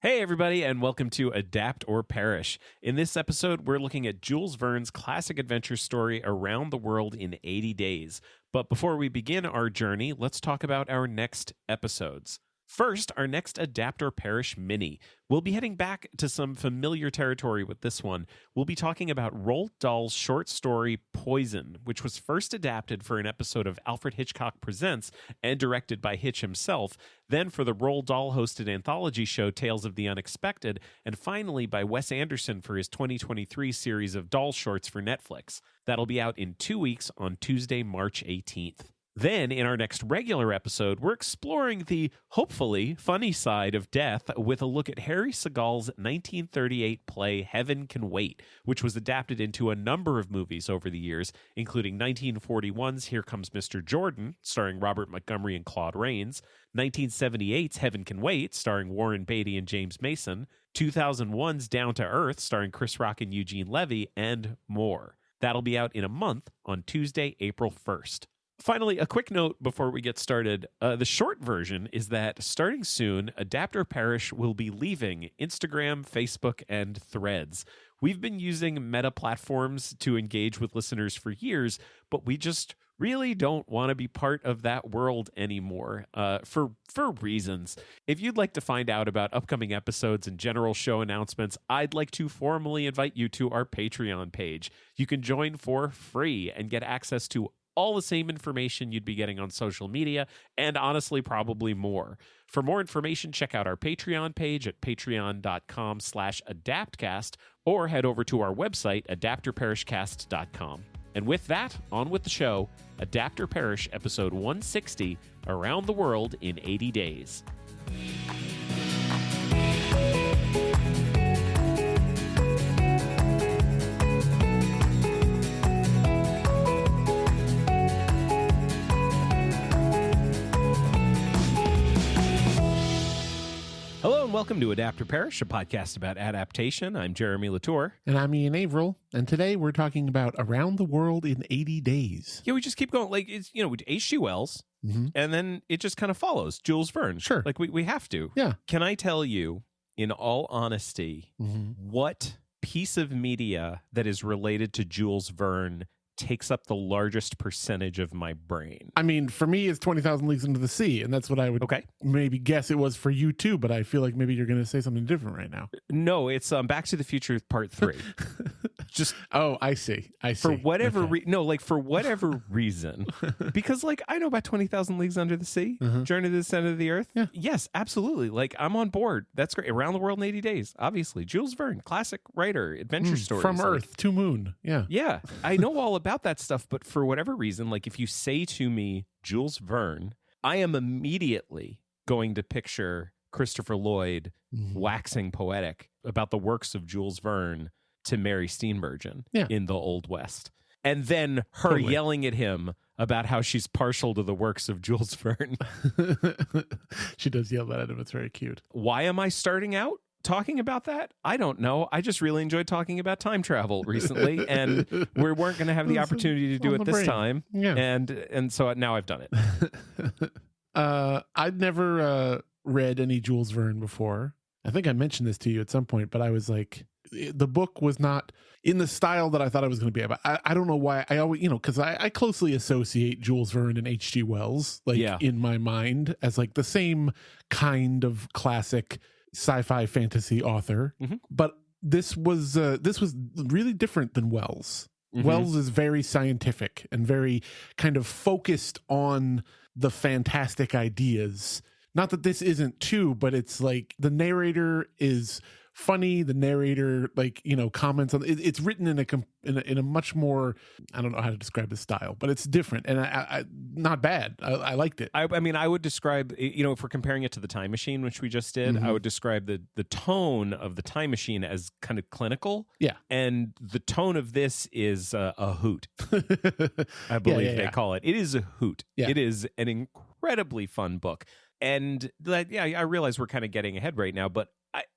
Hey, everybody, and welcome to Adapt or Perish. In this episode, we're looking at Jules Verne's classic adventure story Around the World in 80 Days. But before we begin our journey, let's talk about our next episodes. First, our next Adapt or Perish mini. We'll be heading back to some familiar territory with this one. We'll be talking about Roald Dahl's short story Poison, which was first adapted for an episode of Alfred Hitchcock Presents and directed by Hitch himself, then for the Roald Dahl-hosted anthology show Tales of the Unexpected, and finally by Wes Anderson for his 2023 series of Dahl shorts for Netflix. That'll be out in 2 weeks on Tuesday, March 18th. Then, in our next regular episode, we're exploring the, hopefully, funny side of death with a look at Harry Segal's 1938 play Heaven Can Wait, which was adapted into a number of movies over the years, including 1941's Here Comes Mr. Jordan, starring Robert Montgomery and Claude Rains, 1978's Heaven Can Wait, starring Warren Beatty and James Mason, 2001's Down to Earth, starring Chris Rock and Eugene Levy, and more. That'll be out in a month on Tuesday, April 1st. Finally, a quick note before we get started. The short version is that starting soon, Adapt or Perish will be leaving Instagram, Facebook, and Threads. We've been using meta platforms to engage with listeners for years, but we just really don't want to be part of that world anymore for reasons. If you'd like to find out about upcoming episodes and general show announcements, I'd like to formally invite you to our Patreon page. You can join for free and get access to all the same information you'd be getting on social media, and honestly, probably more. For more information, check out our Patreon page at patreon.com/adaptcast, or head over to our website, adaptorperishcast.com. And with that, on with the show, Adapt or Perish, episode 160, Around the World in 80 Days. Hello and welcome to Adapt or Perish, a podcast about adaptation. I'm Jeremy Latour. And I'm Ian Averill. And today we're talking about Around the World in 80 Days. Yeah, we just keep going. Like, it's, H.G. Wells, and then it just kind of follows. Jules Verne. Sure. Like, we have to. Yeah. Can I tell you, in all honesty, what piece of media that is related to Jules Verne takes up the largest percentage of my brain? I mean, for me, it's 20,000 Leagues Under the Sea, and that's what I would maybe guess it was for you too, but I feel like maybe you're going to say something different right now. No, it's Back to the Future Part 3. Just I see. For whatever for whatever reason, because I know about 20,000 Leagues Under the Sea, Journey to the Center of the Earth. Yeah. Yes, absolutely. I'm on board. That's great. Around the World in 80 Days. Obviously, Jules Verne, classic writer, adventure stories from Earth to Moon. Yeah, yeah. I know all about that stuff, but for whatever reason, if you say to me Jules Verne, I am immediately going to picture Christopher Lloyd waxing poetic about the works of Jules Verne to Mary Steenburgen in the Old West. And then her yelling at him about how she's partial to the works of Jules Verne. She does yell that at him. It's very cute. Why am I starting out talking about that? I don't know. I just really enjoyed talking about time travel recently, and we weren't going to have the opportunity to do it this time. Yeah. And so now I've done it. I'd never read any Jules Verne before. I think I mentioned this to you at some point, but I was like, the book was not in the style that I thought it was going to be. But I don't know why. I always, because I closely associate Jules Verne and H.G. Wells, in my mind as the same kind of classic sci-fi fantasy author. But this was really different than Wells. Wells is very scientific and very kind of focused on the fantastic ideas. Not that this isn't too, but it's the narrator is funny. The narrator comments on it. It's written in a much more, I don't know how to describe the style, but it's different and I not bad. I liked it. I mean, I would describe, if we're comparing it to The Time Machine, which we just did, I would describe the tone of The Time Machine as kind of clinical. Yeah. And the tone of this is a hoot. I believe they call it. It is a hoot. Yeah. It is an incredibly fun book. And I realize we're kind of getting ahead right now, but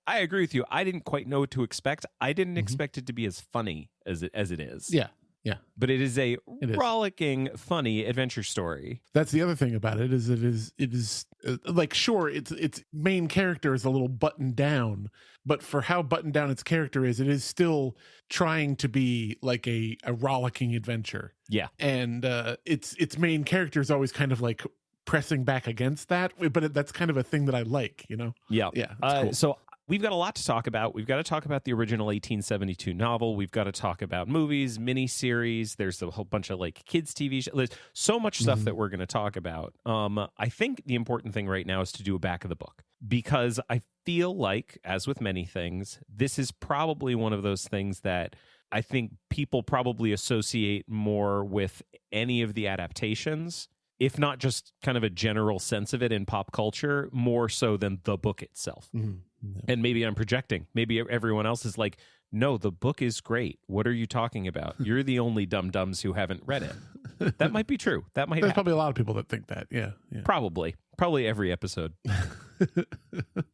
I agree with you. I didn't quite know what to expect. I didn't expect it to be as funny as it is. Yeah. Yeah. But it is a It is. rollicking, funny adventure story. That's the other thing about it is like, sure, its main character is a little buttoned down, but for how buttoned down its character is, it is still trying to be like a rollicking adventure. Yeah. And its main character is always kind of like pressing back against that, but that's kind of a thing that I like, you know? Yeah. Yeah. Cool. So we've got a lot to talk about. We've got to talk about the original 1872 novel. We've got to talk about movies, miniseries. There's a whole bunch of like kids' TV shows. There's so much stuff that we're going to talk about. I think the important thing right now is to do a back of the book, because I feel like, as with many things, this is probably one of those things that I think people probably associate more with any of the adaptations, if not just kind of a general sense of it in pop culture, more so than the book itself. And maybe I'm projecting. Maybe everyone else is like, no, the book is great. What are you talking about? You're the only dum-dums who haven't read it. That might be true. That might There's happen. probably a lot of people that think that. Yeah. Probably every episode.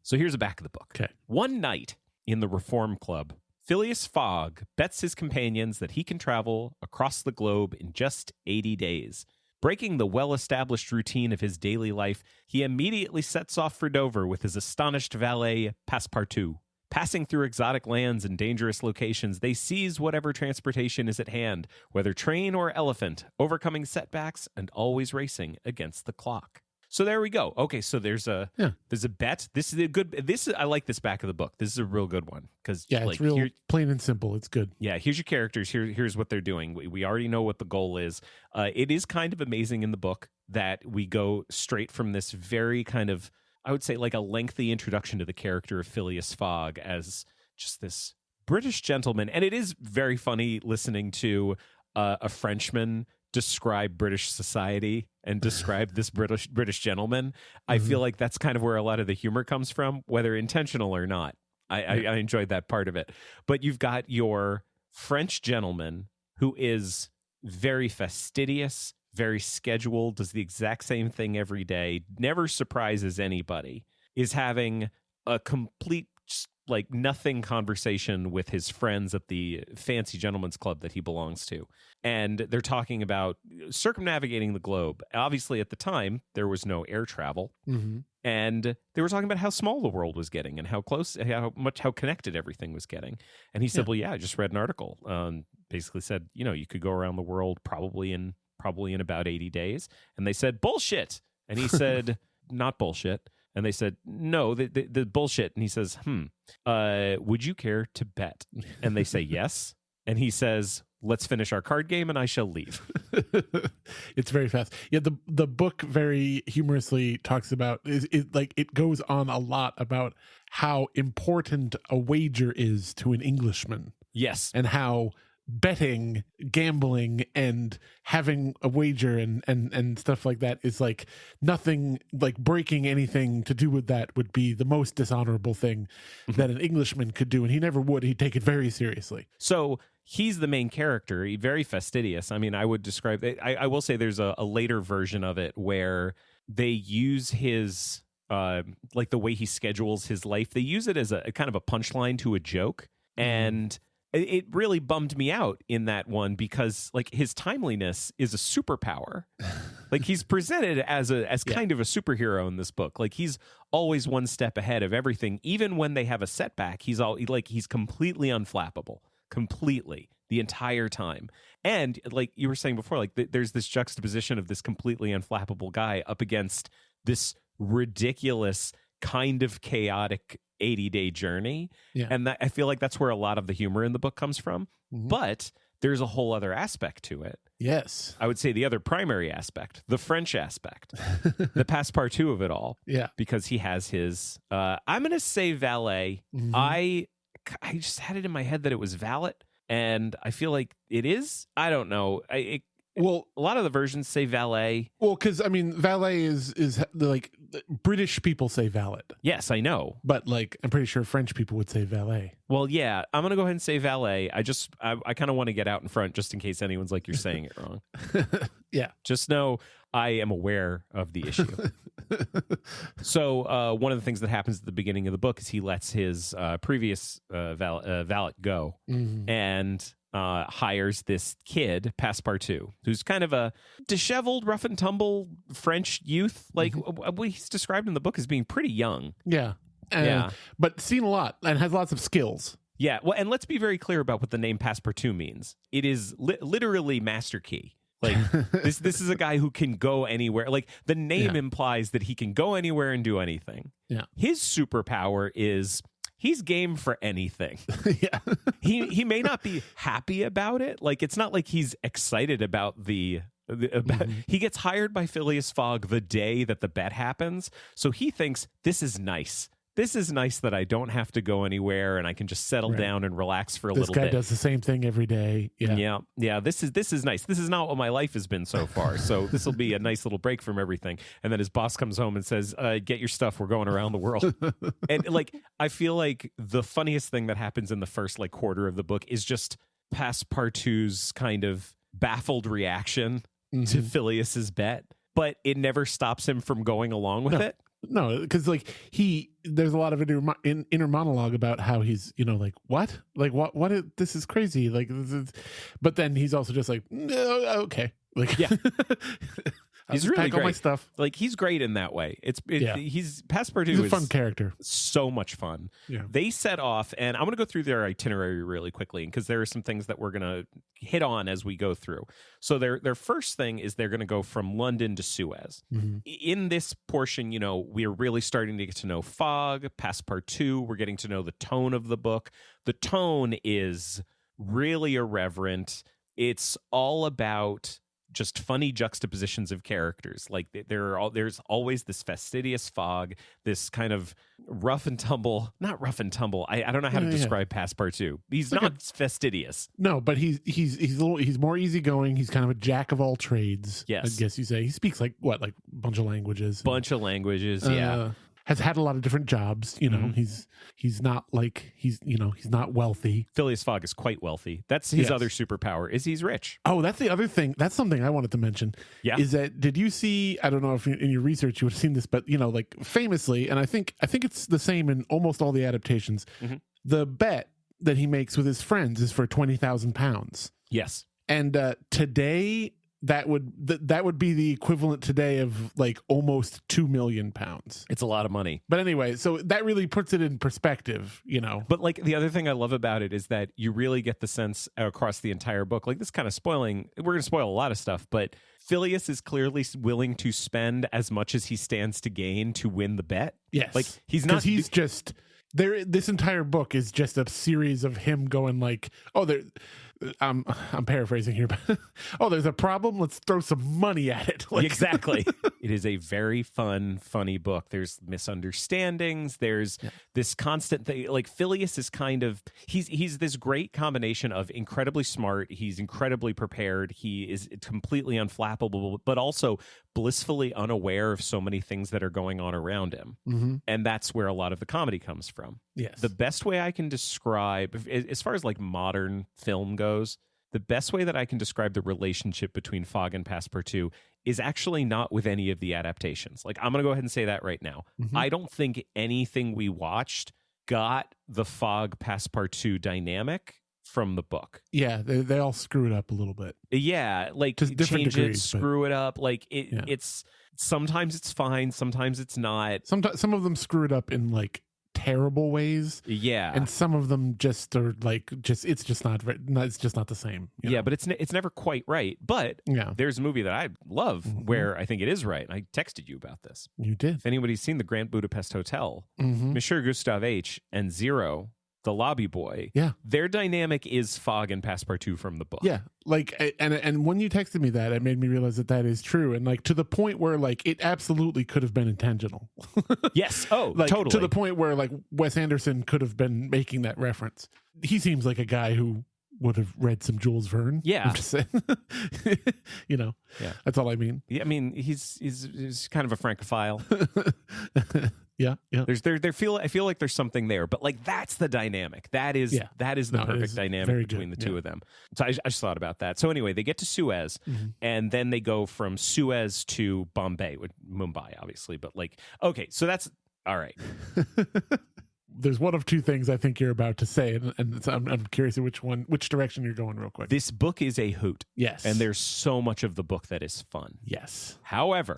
So here's a back of the book. Okay. One night in the Reform Club, Phileas Fogg bets his companions that he can travel across the globe in just 80 days. Breaking the well-established routine of his daily life, he immediately sets off for Dover with his astonished valet, Passepartout. Passing through exotic lands and dangerous locations, they seize whatever transportation is at hand, whether train or elephant, overcoming setbacks and always racing against the clock. So there we go. Okay, so there's a bet. This is a good. I like this back of the book. This is a real good one because It's real plain and simple. It's good. Yeah, here's your characters. Here's what they're doing. We already know what the goal is. It is kind of amazing in the book that we go straight from this very kind of, I would say, like a lengthy introduction to the character of Phileas Fogg as just this British gentleman, and it is very funny listening to a Frenchman describe British society and describe this British gentleman. I feel like that's kind of where a lot of the humor comes from, whether intentional or not. I enjoyed that part of it. But you've got your French gentleman who is very fastidious, very scheduled, does the exact same thing every day, never surprises anybody, is having a complete like nothing conversation with his friends at the fancy gentleman's club that he belongs to. And they're talking about circumnavigating the globe. Obviously, at the time, there was no air travel. And they were talking about how small the world was getting and how close, how connected everything was getting. And he said, well, yeah, I just read an article. Basically said, you could go around the world probably in about 80 days. And they said, bullshit. And he said, not bullshit. And they said, no, the bullshit. And he says, would you care to bet? And they say, yes. And he says, let's finish our card game and I shall leave. It's very fast. Yeah, the book very humorously talks about, it goes on a lot about how important a wager is to an Englishman. Yes. And how betting, gambling, and having a wager and stuff like that is like nothing, like breaking anything to do with that would be the most dishonorable thing that an Englishman could do, and he never would. He'd take it very seriously. So he's the main character. He's very fastidious. I mean, I would describe it. I will say there's a later version of it where they use his like the way he schedules his life. They use it as a kind of a punchline to a joke, and it really bummed me out in that one because like his timeliness is a superpower. Like he's presented as kind of a superhero in this book. Like he's always one step ahead of everything. Even when they have a setback, he's completely unflappable, completely the entire time. And like you were saying before, like there's this juxtaposition of this completely unflappable guy up against this ridiculous kind of chaotic 80-day journey. And I feel like that's where a lot of the humor in the book comes from. But there's a whole other aspect to it. Yes. I would say the other primary aspect, the French aspect, the Passepartout of it all. Yeah. Because he has his, I'm going to say valet. I just had it in my head that it was valet. And I feel like it is. I don't know. Well, a lot of the versions say valet. Well, because I mean, valet is like British people say valet. Yes, I know. But like, I'm pretty sure French people would say valet. Well, yeah, I'm going to go ahead and say valet. I kind of want to get out in front just in case anyone's like, you're saying it wrong. Yeah. Just know I am aware of the issue. So one of the things that happens at the beginning of the book is he lets his previous valet go. And hires this kid, Passepartout, who's kind of a disheveled, rough and tumble French youth. Like he's described in the book as being pretty young. Yeah. But seen a lot and has lots of skills. Yeah. Well, and let's be very clear about what the name Passepartout means. It is literally master key. Like this is a guy who can go anywhere. Like the name implies that he can go anywhere and do anything. Yeah. His superpower is he's game for anything. Yeah. He may not be happy about it. Like it's not like he's excited about he gets hired by Phileas Fogg the day that the bet happens. So he thinks this is nice. This is nice that I don't have to go anywhere and I can just settle down and relax for a little bit. This guy does the same thing every day. Yeah. This is nice. This is not what my life has been so far. So this will be a nice little break from everything. And then his boss comes home and says, "Get your stuff. We're going around the world." And like I feel like the funniest thing that happens in the first like quarter of the book is just Passepartout's kind of baffled reaction to Phileas's bet, but it never stops him from going along with it. No, because like there's a lot of inner monologue about how he's like what this is crazy, like but then he's also just like no, okay, like he's really pack great. All my stuff. Like he's great in that way. He's Passepartout. He's a fun character. So much fun. Yeah. They set off, and I'm going to go through their itinerary really quickly because there are some things that we're going to hit on as we go through. So their first thing is they're going to go from London to Suez. In this portion, we're really starting to get to know Fogg, Passepartout. We're getting to know the tone of the book. The tone is really irreverent. It's all about just funny juxtapositions of characters. Like there's always this fastidious Fogg, this kind of rough and tumble, not rough and tumble. I don't know how to describe Passepartout. He's like not fastidious. No, but he's more easygoing. He's kind of a jack of all trades. Yes. I guess you say. He speaks like a bunch of languages. Yeah. Has had a lot of different jobs, he's not like he's not wealthy. Phileas Fogg is quite wealthy. That's his other superpower, is he's rich. Oh, that's the other thing. That's something I wanted to mention. Yeah. Is that, did you see, I don't know if in your research you would have seen this, but like famously, and I think it's the same in almost all the adaptations, the bet that he makes with his friends is for £20,000. Yes. And today that would be the equivalent today of like almost £2 million. It's a lot of money. But anyway, so that really puts it in perspective, But like the other thing I love about it is that you really get the sense across the entire book, like this kind of we're going to spoil a lot of stuff, but Phileas is clearly willing to spend as much as he stands to gain to win the bet. Yes. Like he's not. He's just there. This entire book is just a series of him going like, oh, there. I'm paraphrasing here, but there's a problem. Let's throw some money at it. Like, exactly. It is a very funny book. There's misunderstandings. There's this constant thing. Like Phileas is kind of he's this great combination of incredibly smart. He's incredibly prepared. He is completely unflappable, but also blissfully unaware of so many things that are going on around him. And that's where a lot of the comedy comes from. Yes. The best way I can describe, as far as like modern film goes, the best way that I can describe the relationship between Fogg and Passepartout is actually not with any of the adaptations. Like, I'm going to go ahead and say that right now. I don't think anything we watched got the Fogg-Passepartout dynamic from the book. Yeah, they all screw it up a little bit. Yeah, like just different change degrees, screw it up. Like it's sometimes it's fine, sometimes it's not. Sometimes some of them screw it up in like terrible ways. Yeah, and some of them just are like it's just not the same. Yeah, but it's never quite right. But there's a movie that I love where I think it is right. I texted you about this. You did. If anybody's seen the Grand Budapest Hotel, Monsieur Gustave H. and Zero, the lobby boy, their dynamic is Fogg and Passepartout from the book. Yeah, like and when you texted me that, it made me realize that is true, and like to the point where like it absolutely could have been intentional. Yes. Oh, like, totally. To the point where like Wes Anderson could have been making that reference. He seems like a guy who would have read some Jules Verne. Yeah. I'm just saying. Yeah. That's all I mean. Yeah, I mean he's kind of a Francophile. Yeah. I feel like there's something there, but like that's the dynamic. That is the perfect dynamic between the two of them. So I just thought about that. So anyway, they get to Suez, and then they go from Suez to Bombay, with Mumbai, obviously. But like, okay, so that's all right. there's one of two things I think you're about to say, and I'm curious which direction you're going real quick. This book is a hoot. Yes. And there's so much of the book that is fun. Yes. However,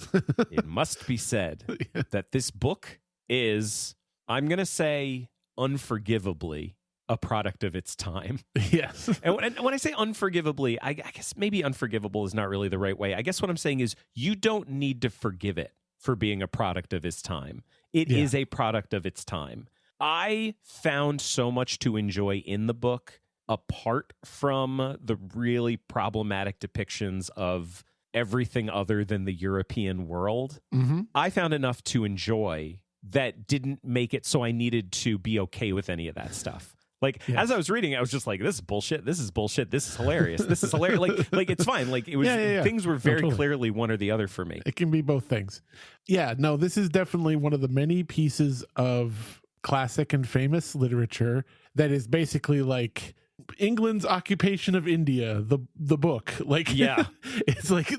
it must be said that this book is, I'm going to say, unforgivably a product of its time. Yes. And when I say unforgivably, I guess maybe unforgivable is not really the right way. I guess what I'm saying is you don't need to forgive it for being a product of its time. It is a product of its time. I found so much to enjoy in the book apart from the really problematic depictions of everything other than the European world. Mm-hmm. I found enough to enjoy that didn't make it so I needed to be okay with any of that stuff. Like, as I was reading, I was just like, this is bullshit. This is bullshit. This is hilarious. This is hilarious. Like it's fine. Like, it was, things were very clearly one or the other for me. It can be both things. Yeah, no, this is definitely one of the many pieces of classic and famous literature that is basically like England's occupation of India, the book. Like, it's like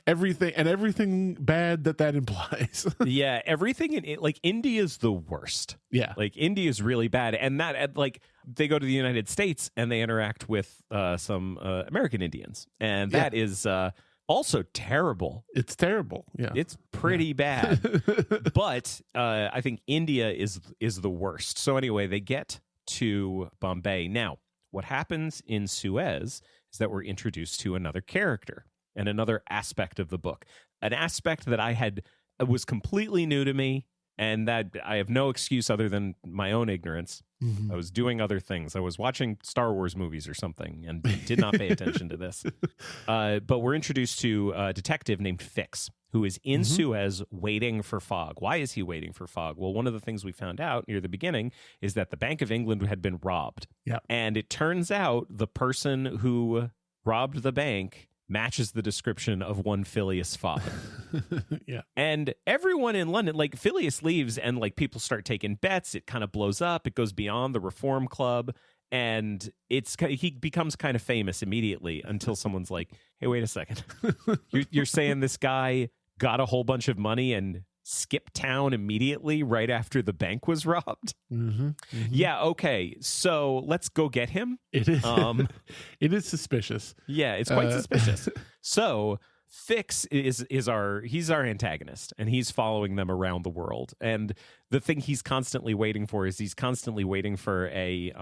everything bad that implies. Yeah, everything in it, like India's the worst. Yeah, like India's really bad, and that like they go to the United States and they interact with some American Indians, and that is also terrible. It's terrible. Yeah, it's pretty bad. But I think India is the worst. So anyway, they get to Bombay now. What happens in Suez is that we're introduced to another character and another aspect of the book, an aspect that was completely new to me, and that I have no excuse other than my own ignorance. Mm-hmm. I was doing other things. I was watching Star Wars movies or something and did not pay attention to this. But we're introduced to a detective named Fix, who is in Suez waiting for Fogg. Why is he waiting for Fogg? Well, one of the things we found out near the beginning is that the Bank of England had been robbed. Yeah. And it turns out the person who robbed the bank matches the description of one Phileas Fogg. Yeah. And everyone in London, like Phileas leaves and like people start taking bets. It kind of blows up. It goes beyond the Reform Club. And he becomes kind of famous immediately until someone's like, hey, wait a second. You're saying this guy got a whole bunch of money and skipped town immediately right after the bank was robbed? Mm-hmm, mm-hmm. Yeah, okay. So let's go get him. It is. It is suspicious. Yeah, it's quite suspicious. So Fix he's our antagonist, and he's following them around the world. And the thing he's constantly waiting for is a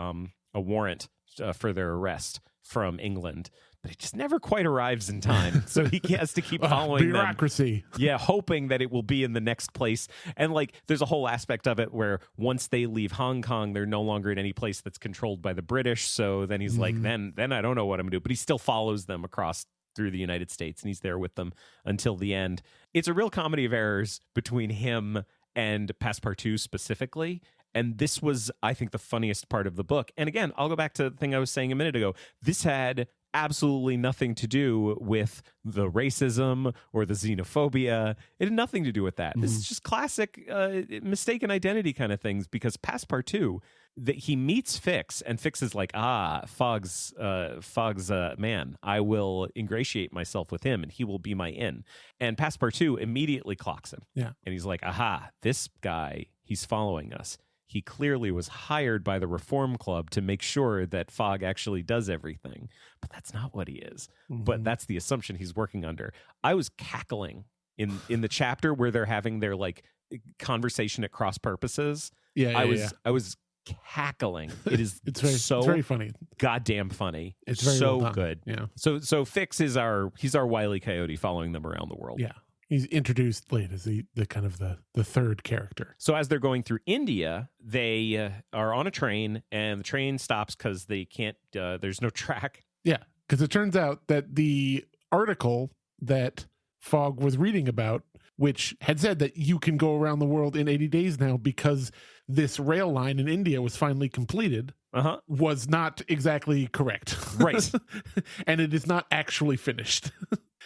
warrant for their arrest from England, but it just never quite arrives in time. So he has to keep following bureaucracy. them. Yeah, hoping that it will be in the next place. And like, there's a whole aspect of it where once they leave Hong Kong, they're no longer in any place that's controlled by the British. So then he's like, then I don't know what I'm gonna do. But he still follows them across through the United States, and he's there with them until the end. It's a real comedy of errors between him and Passepartout specifically. And this was, I think, the funniest part of the book. And again, I'll go back to the thing I was saying a minute ago. This had absolutely nothing to do with the racism or the xenophobia. It had nothing to do with that. This is just classic mistaken identity kind of things, because Passepartout, that he meets Fix, and Fix is like, Fogg's man. I will ingratiate myself with him, and he will be my in. And Passepartout immediately clocks him. Yeah. And he's like, this guy, he's following us. He clearly was hired by the Reform Club to make sure that Fogg actually does everything. But that's not what he is. Mm-hmm. But that's the assumption he's working under. I was cackling in the chapter where they're having their like conversation at cross purposes. I was cackling. It is it's very funny. Goddamn funny. It's very so well good. Yeah. So Fix is our Wile E. Coyote following them around the world. Yeah. He's introduced late as the kind of the third character. So as they're going through India, they are on a train, and the train stops because they can't. There's no track. Yeah, because it turns out that the article that Fogg was reading about, which had said that you can go around the world in 80 days now because this rail line in India was finally completed, was not exactly correct. Right. And it is not actually finished.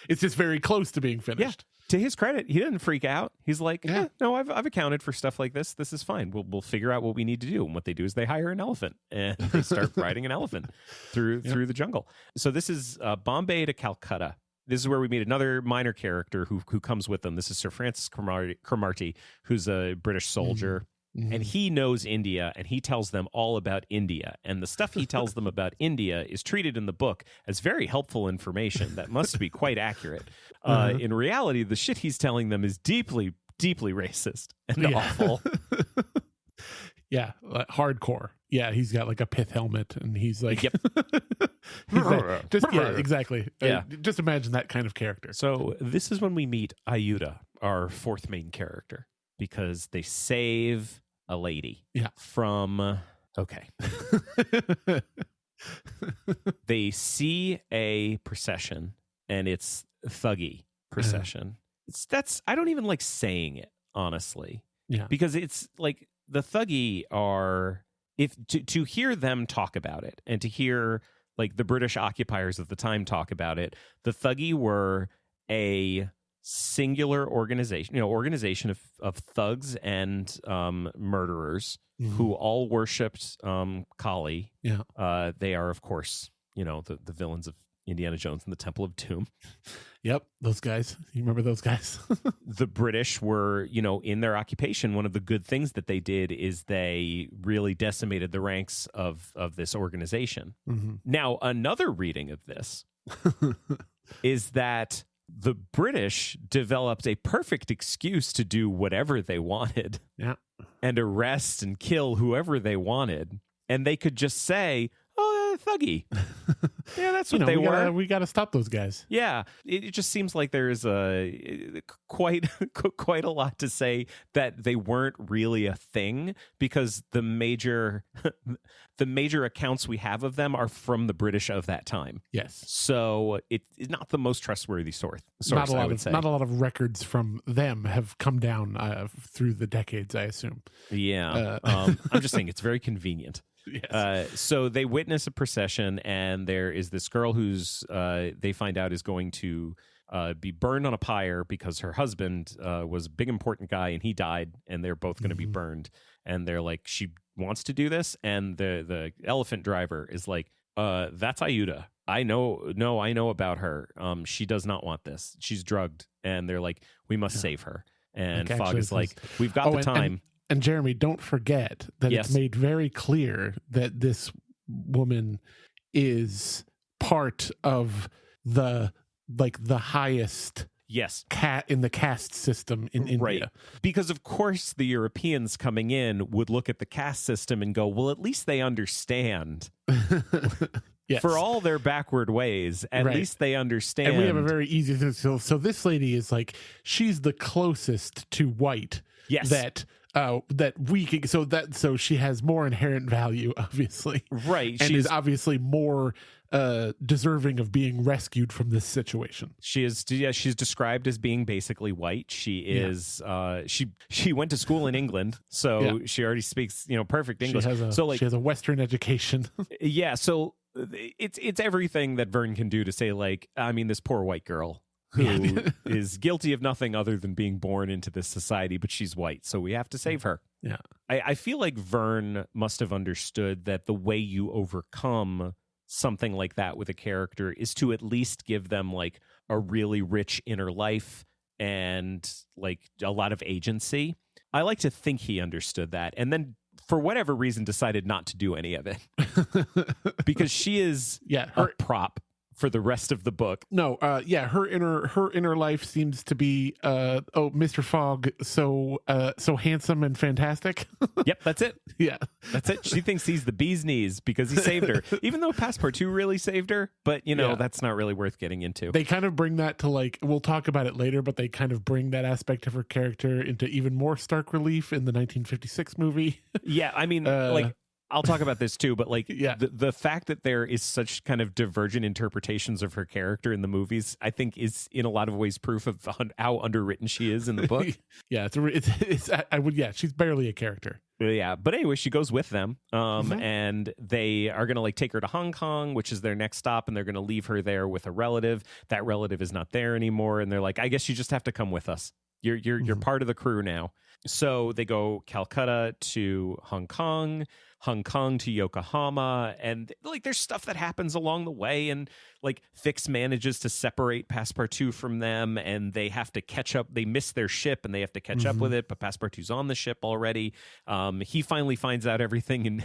It's just very close to being finished. Yeah. To his credit, he didn't freak out. He's like, no, I've accounted for stuff like this. This is fine. We'll figure out what we need to do. And what they do is they hire an elephant, and they start riding an elephant through the jungle. So this is Bombay to Calcutta. This is where we meet another minor character who comes with them. This is Sir Francis Cromarty, who's a British soldier. and he knows India, and he tells them all about India. And the stuff he tells them about India is treated in the book as very helpful information that must be quite accurate. In reality, the shit he's telling them is deeply, deeply racist and awful. Yeah, hardcore. Yeah, he's got like a pith helmet, and he's like, yep. he's like, exactly. Yeah. Just imagine that kind of character. So this is when we meet Ayuda, our fourth main character, because they save a lady from... Okay. They see a procession, and it's thuggy procession. I don't even like saying it, honestly. Yeah. Because it's like the thuggy are... to hear them talk about it, and to hear like the British occupiers of the time talk about it, the thuggy were a singular organization of thugs and murderers who all worshipped Kali. Yeah. They are, of course, the villains of Indiana Jones and the Temple of Doom. Yep, those guys. You remember those guys? The British were, in their occupation, one of the good things that they did is they really decimated the ranks of this organization. Now, another reading of this is that the British developed a perfect excuse to do whatever they wanted. Yeah. And arrest and kill whoever they wanted. And they could just say, oh, thuggy. Yeah, that's what they were. We got to stop those guys. Yeah, it just seems like there's quite a lot to say that they weren't really a thing, because the major accounts we have of them are from the British of that time. Yes. So it's not the most trustworthy source. Not a lot of records from them have come down through the decades, I assume. Yeah. I'm just saying it's very convenient. Yes. So they witness a procession, and there is this girl who's they find out is going to be burned on a pyre because her husband was a big important guy and he died, and they're both going to be burned. And they're like, she wants to do this, and the elephant driver is like, that's Ayuda. I know about her. She does not want this. She's drugged. And they're like, we must save her. And Fogg is like, we've got the time. And Jeremy, don't forget that it's made very clear that this woman is part of the highest in the caste system in India. Right. Because of course the Europeans coming in would look at the caste system and go, well, at least they understand. Yes. For all their backward ways, at least they understand. And we have a very easy thing. So this lady is like, she's the closest to white. Yes. That we can, so she has more inherent value, obviously. Right. And is obviously more deserving of being rescued from this situation. She's described as being basically white. She is she went to school in England, so she already speaks perfect English. She has a Western education. Yeah, so it's everything that Verne can do to say, like, I mean, this poor white girl who is guilty of nothing other than being born into this society, but she's white, so we have to save her. Yeah. I feel like Verne must have understood that the way you overcome something like that with a character is to at least give them like a really rich inner life and like a lot of agency. I like to think he understood that, and then for whatever reason decided not to do any of it. Because she is a prop for the rest of the book. No, her inner life seems to be Mr. Fogg so handsome and fantastic. Yep, that's it. Yeah. That's it. She thinks he's the bee's knees because he saved her. Even though Passepartout really saved her, but that's not really worth getting into. They kind of bring that to, like, we'll talk about it later, but they kind of bring that aspect of her character into even more stark relief in the 1956 movie. Yeah, I mean, I'll talk about this too, but like the fact that there is such kind of divergent interpretations of her character in the movies, I think is in a lot of ways proof of how underwritten she is in the book. She's barely a character. Yeah, but anyway, she goes with them, and they are going to like take her to Hong Kong, which is their next stop, and they're going to leave her there with a relative. That relative is not there anymore, and they're like, I guess you just have to come with us. You're part of the crew now. So they go Calcutta to Hong Kong. Hong Kong to Yokohama, and like there's stuff that happens along the way, and like Fix manages to separate Passepartout from them, and they have to catch up. They miss their ship and they have to catch up with it, but Passepartout's on the ship already. He finally finds out everything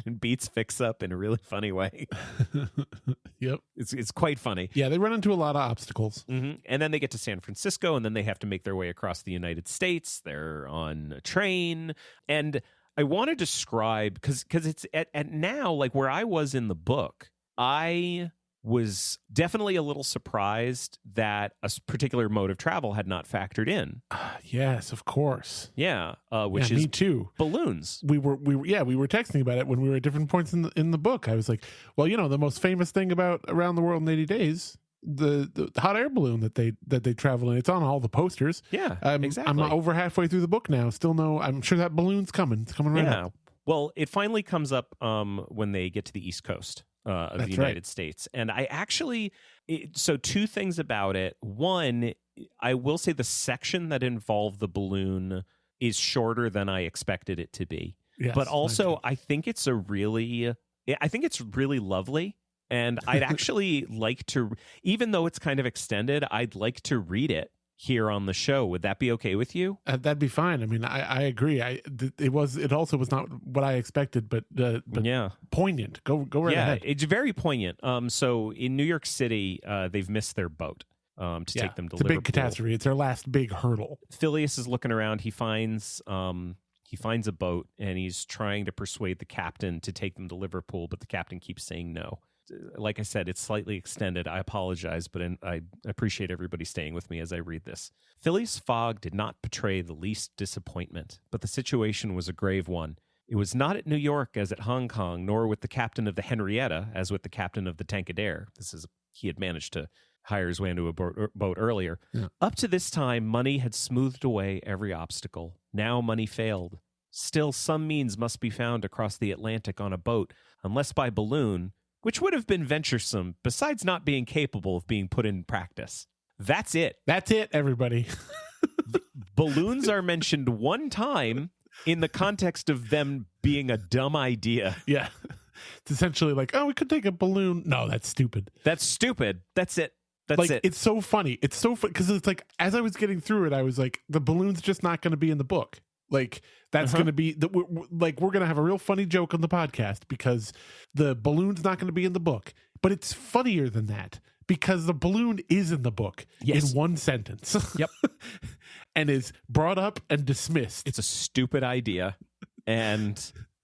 and beats Fix up in a really funny way. Yep. It's quite funny. Yeah, they run into a lot of obstacles. And then they get to San Francisco, and then they have to make their way across the United States. They're on a train, and I want to describe, because it's at now, like where I was in the book, I was definitely a little surprised that a particular mode of travel had not factored in. Yes, of course. Yeah, which is me too. Balloons. We were texting about it when we were at different points in the book. I was like, well, the most famous thing about Around the World in 80 Days, the hot air balloon that they travel in. It's on all the posters. Yeah, exactly. I'm over halfway through the book now. Still I'm sure that balloon's coming. It's coming right up. Well, it finally comes up when they get to the East Coast of the United States. And I actually, so two things about it. One, I will say the section that involved the balloon is shorter than I expected it to be. Yes, but also, I think it's really lovely. And I'd actually like to, even though it's kind of extended, I'd like to read it here on the show. Would that be okay with you? That'd be fine. I mean, I agree. It also was not what I expected, but yeah, poignant. Go right ahead. Yeah, it's very poignant. So in New York City, they've missed their boat to take them to Liverpool. It's a big catastrophe. It's their last big hurdle. Phileas is looking around. He finds a boat, and he's trying to persuade the captain to take them to Liverpool, but the captain keeps saying no. Like I said, it's slightly extended. I apologize, but I appreciate everybody staying with me as I read this. Phileas Fogg did not betray the least disappointment, but the situation was a grave one. It was not at New York as at Hong Kong, nor with the captain of the Henrietta as with the captain of the Tankadere. He had managed to hire his way into a boat earlier. Yeah. Up to this time, money had smoothed away every obstacle. Now money failed. Still, some means must be found to cross the Atlantic on a boat, unless by balloon, which would have been venturesome, besides not being capable of being put in practice. That's it. That's it, everybody. Balloons are mentioned one time in the context of them being a dumb idea. Yeah. It's essentially like, we could take a balloon. No, that's stupid. That's stupid. That's it. That's it. It's so funny. It's so funny because it's like, as I was getting through it, I was like, the balloon's just not going to be in the book. Like, that's going to be we're going to have a real funny joke on the podcast because the balloon's not going to be in the book. But it's funnier than that because the balloon is in the book in one sentence. Yep. And is brought up and dismissed. It's a stupid idea. And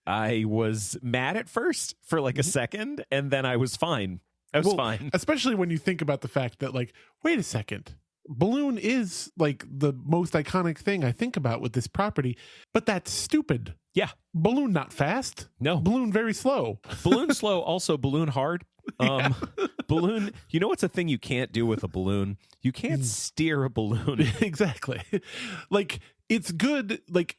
I was mad at first for like a second, and then I was fine. Fine. Especially when you think about the fact that, like, wait a second. Balloon is like the most iconic thing I think about with this property, but that's stupid. Yeah. Balloon not fast. No. Balloon very slow. Balloon slow, also balloon hard. Balloon, you know what's a thing you can't do with a balloon? You can't steer a balloon. Exactly. Like, it's good, like,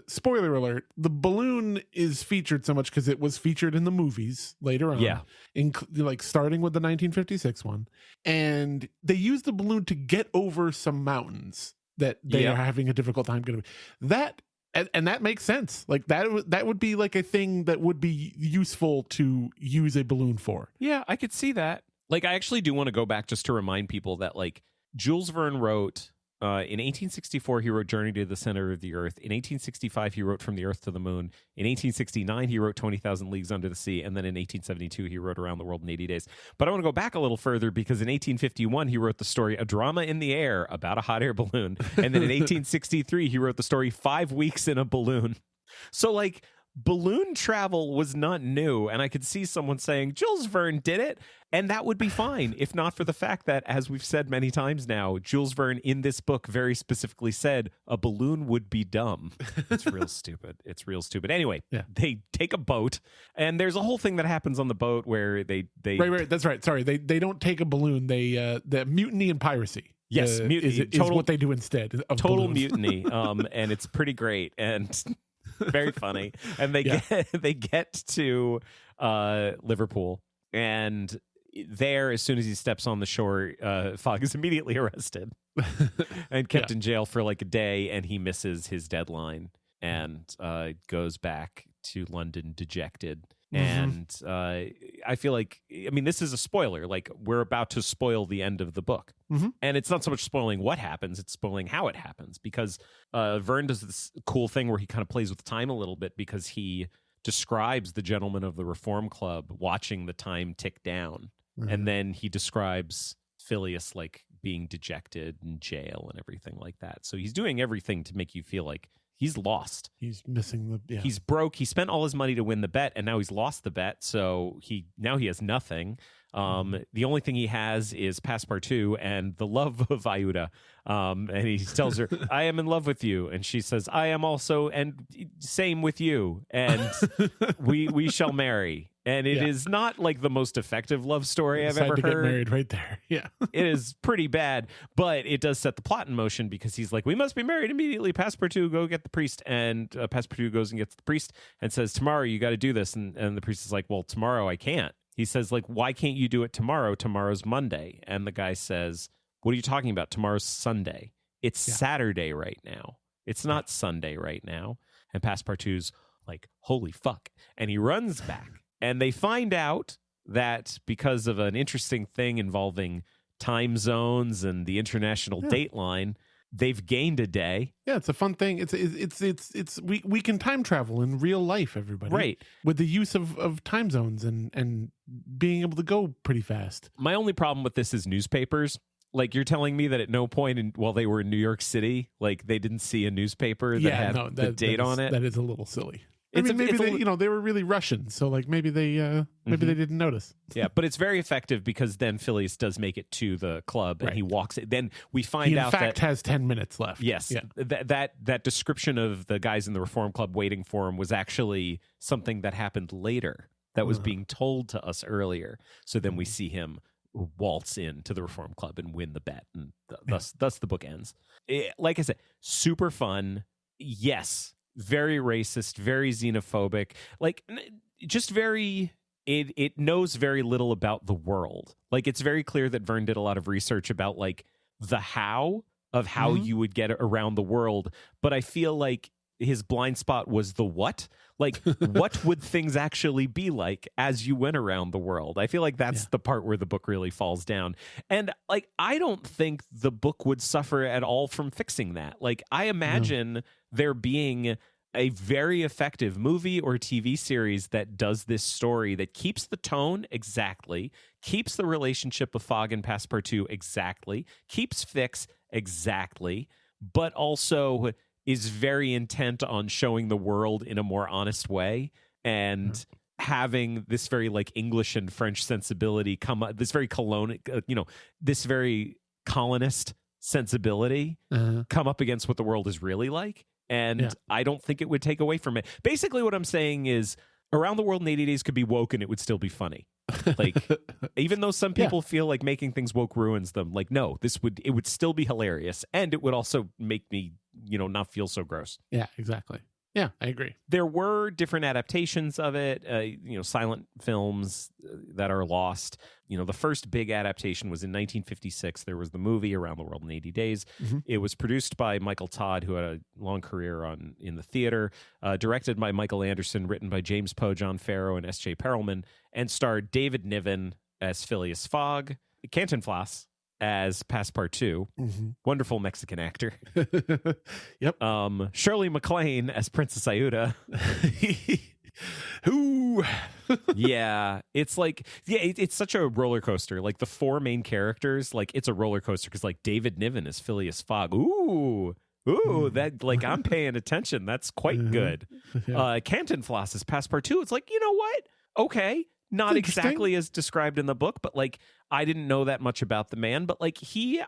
spoiler alert, the balloon is featured so much because it was featured in the movies later on. Yeah. Like starting with the 1956 one. And they used the balloon to get over some mountains that they are having a difficult time getting. That and that makes sense. Like that would be like a thing that would be useful to use a balloon for. Yeah, I could see that. Like, I actually do want to go back just to remind people that, like, Jules Verne wrote in 1864, he wrote Journey to the Center of the Earth. In 1865, he wrote From the Earth to the Moon. In 1869, he wrote 20,000 Leagues Under the Sea. And then in 1872, he wrote Around the World in 80 Days. But I want to go back a little further because in 1851, he wrote the story A Drama in the Air about a hot air balloon. And then in 1863, he wrote the story 5 Weeks in a Balloon. So, like, balloon travel was not new, and I could see someone saying Jules Verne did it, and that would be fine if not for the fact that, as we've said many times now, Jules Verne in this book very specifically said a balloon would be dumb. It's real stupid. It's real stupid. Anyway, they take a boat, and there's a whole thing that happens on the boat where they right. That's right. Sorry, they don't take a balloon. They the mutiny and piracy. Yes, mutiny is what they do instead. Of total balloons. Mutiny, and it's pretty great and very funny. And they get to Liverpool, and there, as soon as he steps on the shore, Fogg is immediately arrested and kept in jail for like a day, and he misses his deadline and goes back to London dejected. And I feel like, I mean, this is a spoiler. Like, we're about to spoil the end of the book. And it's not so much spoiling what happens, it's spoiling how it happens. Because Verne does this cool thing where he kind of plays with time a little bit, because he describes the gentlemen of the Reform Club watching the time tick down. And then he describes Phileas like being dejected in jail and everything like that. So he's doing everything to make you feel like he's lost. He's missing the. Yeah. He's broke. He spent all his money to win the bet, and now he's lost the bet. So he has nothing. The only thing he has is Passepartout and the love of Iuda. And he tells her, "I am in love with you," and she says, "I am also, and same with you, and we shall marry." And it is not like the most effective love story I've ever heard. Get married right there. Yeah. It is pretty bad, but it does set the plot in motion, because he's like, "We must be married immediately. Passepartout, go get the priest." And Passepartout goes and gets the priest and says, "Tomorrow you got to do this." And the priest is like, "Well, tomorrow I can't." He says, like, "Why can't you do it tomorrow? Tomorrow's Monday." And the guy says, "What are you talking about? Tomorrow's Sunday. It's Saturday right now. It's not Sunday right now." And Passepartout's like, "Holy fuck." And he runs back. And they find out that because of an interesting thing involving time zones and the international dateline, they've gained a day. Yeah, it's a fun thing. We can time travel in real life, everybody. Right. With the use of time zones and being able to go pretty fast. My only problem with this is newspapers. Like, you're telling me that at no point while they were in New York City, like, they didn't see a newspaper that had the date on it? That is a little silly. Maybe they were really Russian, so like maybe they didn't notice. Yeah, but it's very effective, because then Phileas does make it to the club and he walks it. Then we find out that has 10 minutes left. Yes, that description of the guys in the Reform Club waiting for him was actually something that happened later, that was being told to us earlier. So then we see him waltz in to the Reform Club and win the bet, and thus the book ends. Like I said, super fun. Yes. Very racist, very xenophobic, like just very, it knows very little about the world. Like, it's very clear that Verne did a lot of research about like the how you would get around the world. But I feel like his blind spot was the what. Like, what would things actually be like as you went around the world? I feel like that's the part where the book really falls down. And like, I don't think the book would suffer at all from fixing that. Like, I imagine there being a very effective movie or TV series that does this story, that keeps the tone exactly, keeps the relationship of Fogg and Passepartout exactly, keeps Fix exactly, but also is very intent on showing the world in a more honest way, and having this very like English and French sensibility come up, this very this very colonist sensibility come up against what the world is really like. And I don't think it would take away from it. Basically, what I'm saying is, Around the World in 80 Days could be woke and it would still be funny. Like, even though some people feel like making things woke ruins them, like, no, it would still be hilarious, and it would also make me, not feel so gross. Yeah, exactly. Yeah, I agree. There were different adaptations of it, silent films that are lost. The first big adaptation was in 1956. There was the movie Around the World in 80 Days. It was produced by Michael Todd, who had a long career in the theater, directed by Michael Anderson, written by James Poe, John Farrow, and S.J. Perelman, and starred David Niven as Phileas Fogg, Cantinflas as Passepartout, wonderful Mexican actor. Yep. Shirley MacLaine as Princess Iuda. Who? It's like, it's such a roller coaster. Like, the four main characters, like, it's a roller coaster, because like David Niven is Phileas Fogg. Ooh, that, like, I'm paying attention. That's quite good. Cantinflas is Passepartout. It's like, you know what? Okay. Not exactly as described in the book, but like, I didn't know that much about the man, but like,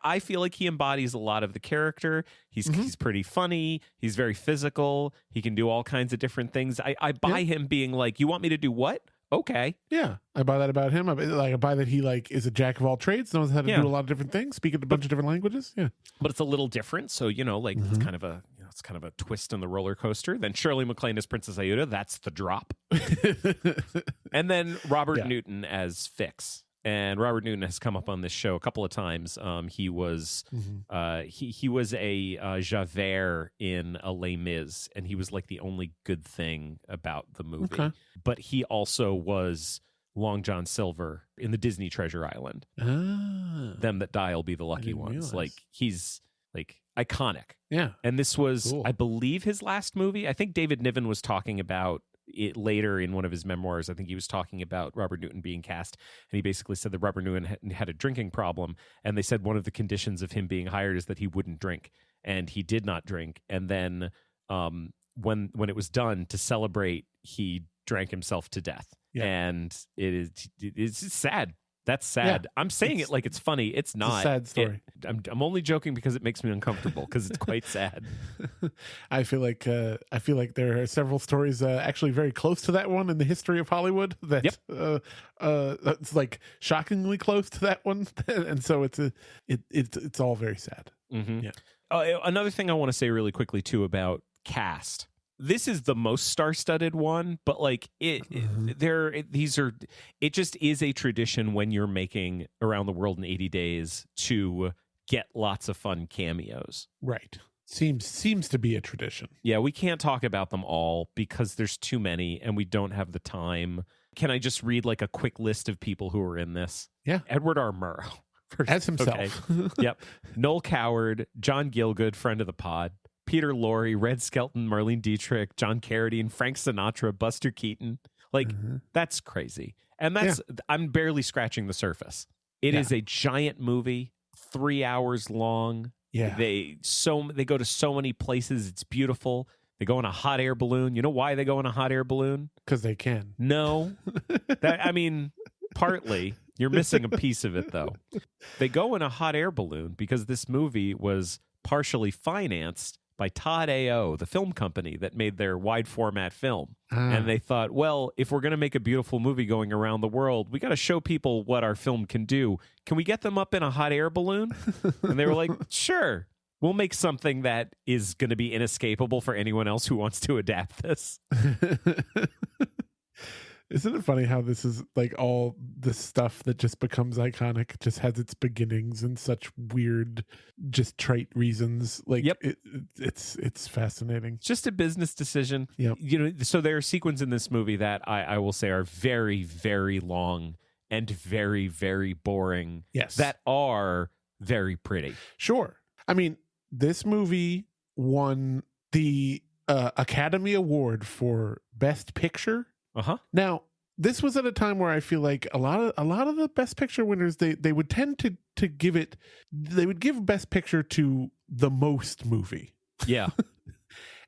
I feel like he embodies a lot of the character. He's pretty funny. He's very physical. He can do all kinds of different things. I buy him being like, you want me to do what? Okay. Yeah. I buy that about him. I buy that he like is a jack of all trades, knows how to do a lot of different things, speak a bunch of different languages. Yeah. But it's a little different. So, like, it's kind of a twist in the roller coaster. Then Shirley MacLaine as Princess Iuda. That's the drop. And then Robert Newton as Fix. And Robert Newton has come up on this show a couple of times. He was he was a Javert in a Les Mis, and he was like the only good thing about the movie. Okay. But he also was Long John Silver in the Disney Treasure Island. Them that die will be the lucky ones. Realize. Like he's like iconic. Yeah. And this was, Cool. I believe, his last movie. I think David Niven was talking about it later in one of his memoirs. I think he was talking about Robert Newton being cast, and he basically said that Robert Newton had a drinking problem, and they said one of the conditions of him being hired is that he wouldn't drink, and he did not drink. And then when it was done, to celebrate, he drank himself to death. Yeah. And it's sad. That's sad. Yeah. I'm saying it like it's funny. It's not. It's a sad story. I'm only joking because it makes me uncomfortable because it's quite sad. I feel like there are several stories actually very close to that one in the history of Hollywood. That it's like shockingly close to that one, and so it's all very sad. Mm-hmm. Yeah. Another thing I want to say really quickly too about cast. This is the most star-studded one, but like it just is a tradition when you're making Around the World in 80 Days to get lots of fun cameos. Right. Seems to be a tradition. Yeah, we can't talk about them all because there's too many and we don't have the time. Can I just read like a quick list of people who are in this? Yeah. Edward R. Murrow. As himself. Okay. Yep. Noel Coward, John Gielgud, friend of the pod, Peter Lorre, Red Skelton, Marlene Dietrich, John Carradine, Frank Sinatra, Buster Keaton. Like, that's crazy. And I'm barely scratching the surface. It is a giant movie, 3 hours long. Yeah. They go to so many places. It's beautiful. They go in a hot air balloon. You know why they go in a hot air balloon? Because they can. No. Partly. You're missing a piece of it, though. They go in a hot air balloon because this movie was partially financed by Todd A.O., the film company that made their wide format film. And they thought, well, if we're going to make a beautiful movie going around the world, we got to show people what our film can do. Can we get them up in a hot air balloon? And they were like, sure. We'll make something that is going to be inescapable for anyone else who wants to adapt this. Isn't it funny how this is like all this stuff that just becomes iconic just has its beginnings in such weird, just trite reasons? Like, it's fascinating. It's just a business decision. Yep. You know, so there are sequences in this movie that I will say are very, very long and very, very boring. Yes. That are very pretty. Sure. I mean, this movie won the Academy Award for Best Picture. Uh-huh. Now, this was at a time where I feel like a lot of the Best Picture winners, they would tend to give it, they would give Best Picture to the most movie. Yeah.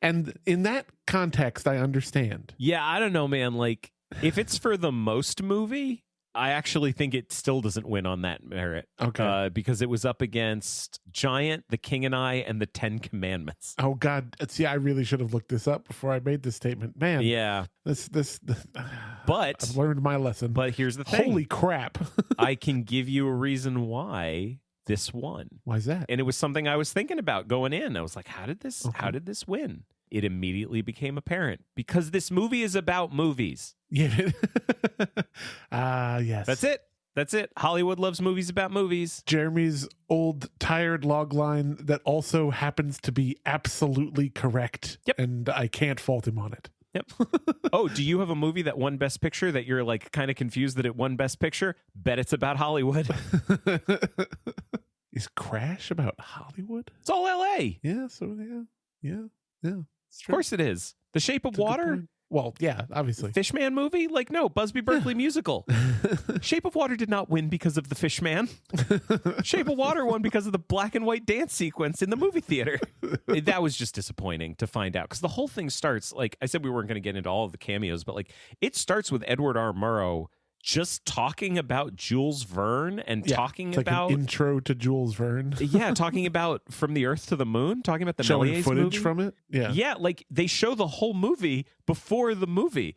And in that context, I understand. Yeah, I don't know, man. Like, if it's for the most movie, I actually think it still doesn't win on that merit. Okay. Because it was up against Giant, The King and I, and The Ten Commandments. Oh God! See, I really should have looked this up before I made this statement. Man, yeah. This But I've learned my lesson. But here's the thing. Holy crap! I can give you a reason why this won. Why is that? And it was something I was thinking about going in. I was like, how did this win? It immediately became apparent because this movie is about movies. Yeah. Yes. That's it. Hollywood loves movies about movies. Jeremy's old tired log line that also happens to be absolutely correct. Yep. And I can't fault him on it. Yep. Oh, do you have a movie that won Best Picture that you're like kind of confused that it won Best Picture? Bet it's about Hollywood. Is Crash about Hollywood? It's all LA. Yeah. So yeah. Of course it is. The Shape of Water. Well, yeah, obviously. Fishman movie? Like, no, Busby Berkeley musical. Shape of Water did not win because of the Fishman. Shape of Water won because of the black and white dance sequence in the movie theater. That was just disappointing to find out because the whole thing starts, like I said, we weren't going to get into all of the cameos, but like it starts with Edward R. Murrow just talking about Jules Verne and talking about an intro to Jules Verne. Yeah, talking about From the Earth to the Moon, talking about the showing Méliès footage movie. from it. Yeah, like they show the whole movie before the movie.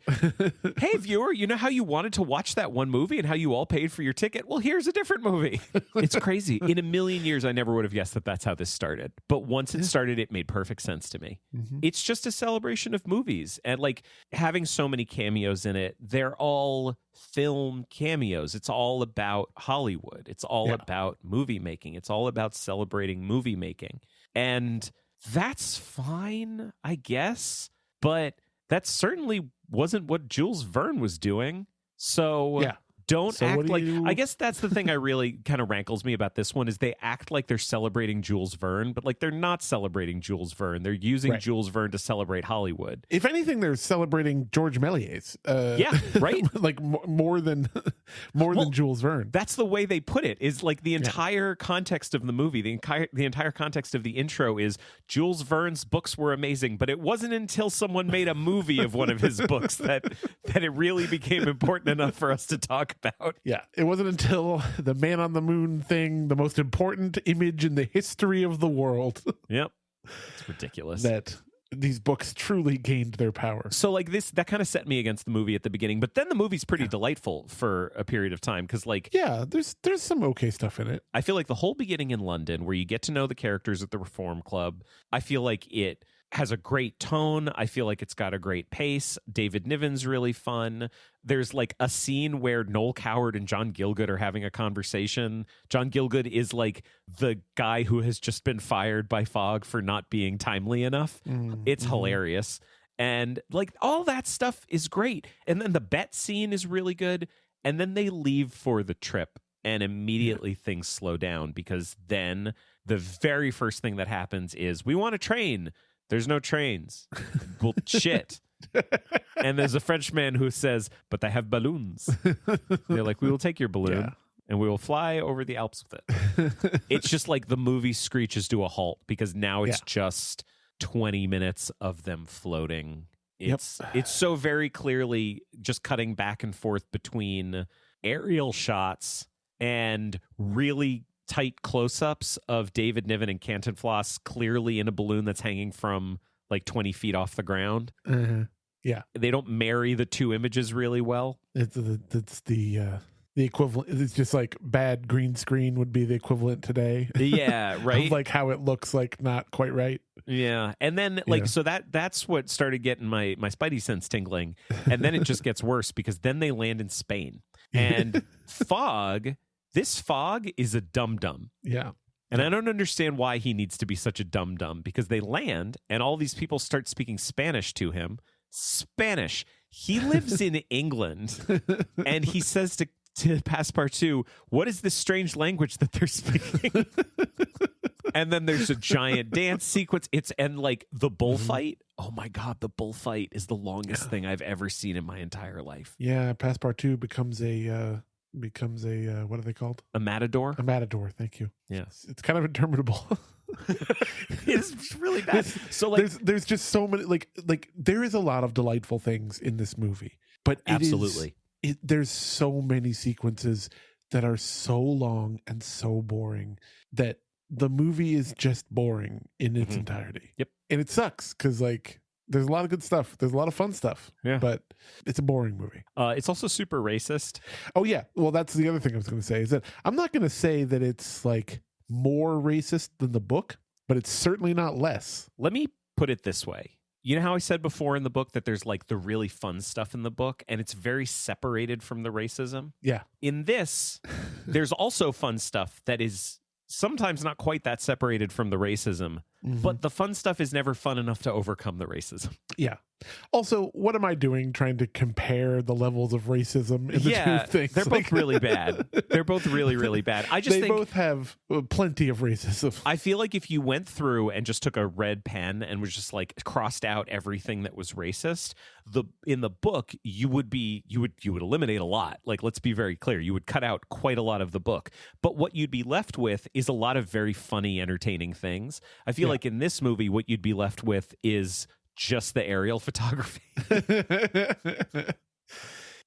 Hey, viewer, you know how you wanted to watch that one movie and how you all paid for your ticket? Well, here's a different movie. It's crazy. In a million years, I never would have guessed that that's how this started. But once it started, it made perfect sense to me. Mm-hmm. It's just a celebration of movies and like having so many cameos in it. They're all film film cameos. It's all about Hollywood. It's all about movie making. It's all about celebrating movie making. And that's fine, I guess. But that certainly wasn't what Jules Verne was doing. So don't act like... I guess that's the thing I really kind of rankles me about this one is they act like they're celebrating Jules Verne, but like they're not celebrating Jules Verne. They're using Jules Verne to celebrate Hollywood. If anything, they're celebrating George Méliès. Like more than Jules Verne. That's the way they put it. Is like the entire context of the movie, the entire context of the intro is Jules Verne's books were amazing, but it wasn't until someone made a movie of one of his books that it really became important enough for us to talk about. Yeah, it wasn't until the Man on the Moon thing, the most important image in the history of the world. Yep. It's ridiculous. That these books truly gained their power. So like that kind of set me against the movie at the beginning, but then the movie's pretty delightful for a period of time because like... Yeah, there's some okay stuff in it. I feel like the whole beginning in London where you get to know the characters at the Reform Club, I feel like it has a great tone. I feel like it's got a great pace. David Niven's really fun. There's like a scene where Noel Coward and John Gielgud are having a conversation. John Gielgud is like the guy who has just been fired by Fogg for not being timely enough. It's hilarious. And like all that stuff is great. And then the bet scene is really good. And then they leave for the trip and immediately things slow down because then the very first thing that happens is we want a train. There's no trains. Well, shit. And there's a Frenchman who says, but they have balloons. They're like, we will take your balloon and we will fly over the Alps with it. It's just like the movie screeches to a halt because now it's just 20 minutes of them floating. It's so very clearly just cutting back and forth between aerial shots and really tight close-ups of David Niven and Cantinflas clearly in a balloon that's hanging from like 20 feet off the ground. Yeah. They don't marry the two images really well. It's the equivalent. It's just like bad green screen would be the equivalent today. Yeah, right. Of like how it looks like not quite right. Yeah. And then like so that's what started getting my spidey sense tingling. And then it just gets worse because then they land in Spain. And This Fogg is a dum-dum. Yeah. And I don't understand why he needs to be such a dum-dum because they land and all these people start speaking Spanish to him. Spanish. He lives in England and he says to Passepartout, what is this strange language that they're speaking? And then there's a giant dance sequence. And like the bullfight. Oh my God, the bullfight is the longest thing I've ever seen in my entire life. Yeah, Passepartout becomes a what are they called? A matador? A matador, thank you. Yes. It's kind of interminable. It's really bad. So like there's just so many like there is a lot of delightful things in this movie. But absolutely. There's so many sequences that are so long and so boring that the movie is just boring in its entirety. Yep. And it sucks because like there's a lot of good stuff. There's a lot of fun stuff. Yeah. But it's a boring movie. It's also super racist. Oh, yeah. Well, that's the other thing I was going to say is that I'm not going to say that it's like more racist than the book, but it's certainly not less. Let me put it this way. You know how I said before in the book that there's like the really fun stuff in the book and it's very separated from the racism? Yeah. In this, there's also fun stuff that is sometimes not quite that separated from the racism, but the fun stuff is never fun enough to overcome the racism. Yeah. Also, what am I doing trying to compare the levels of racism in the two things? They're both really bad. They're both really, really bad. They both have plenty of racism. I feel like if you went through and just took a red pen and was just like crossed out everything that was racist, in the book you would eliminate a lot. Like, let's be very clear, you would cut out quite a lot of the book. But what you'd be left with is a lot of very funny, entertaining things. I feel like in this movie, what you'd be left with is just the aerial photography.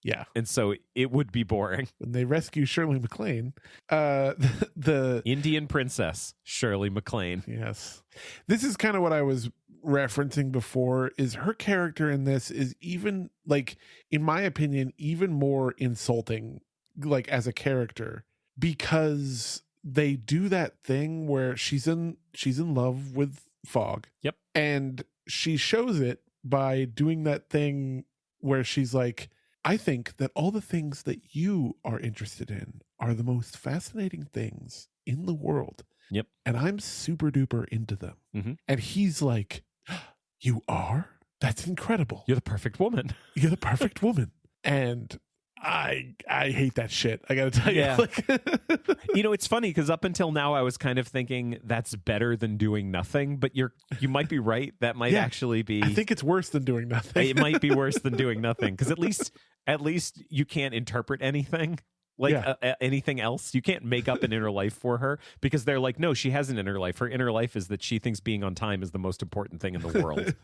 Yeah. And so it would be boring. When they rescue Shirley MacLaine, the Indian princess, Shirley MacLaine. Yes. This is kind of what I was referencing before, is her character in this is even, like, in my opinion, even more insulting, like, as a character, because they do that thing where she's in love with Fogg. Yep. And she shows it by doing that thing where she's like, I think that all the things that you are interested in are the most fascinating things in the world. Yep. And I'm super duper into them. Mm-hmm. And he's like, you are? That's incredible. You're the perfect woman. You're the perfect woman. And I hate that shit. I got to tell you. Yeah. Like, It's funny because up until now I was kind of thinking that's better than doing nothing, but you might be right. That might actually be. I think it's worse than doing nothing. It might be worse than doing nothing because at least you can't interpret anything. Anything else. You can't make up an inner life for her because they're like, no, she has an inner life. Her inner life is that she thinks being on time is the most important thing in the world.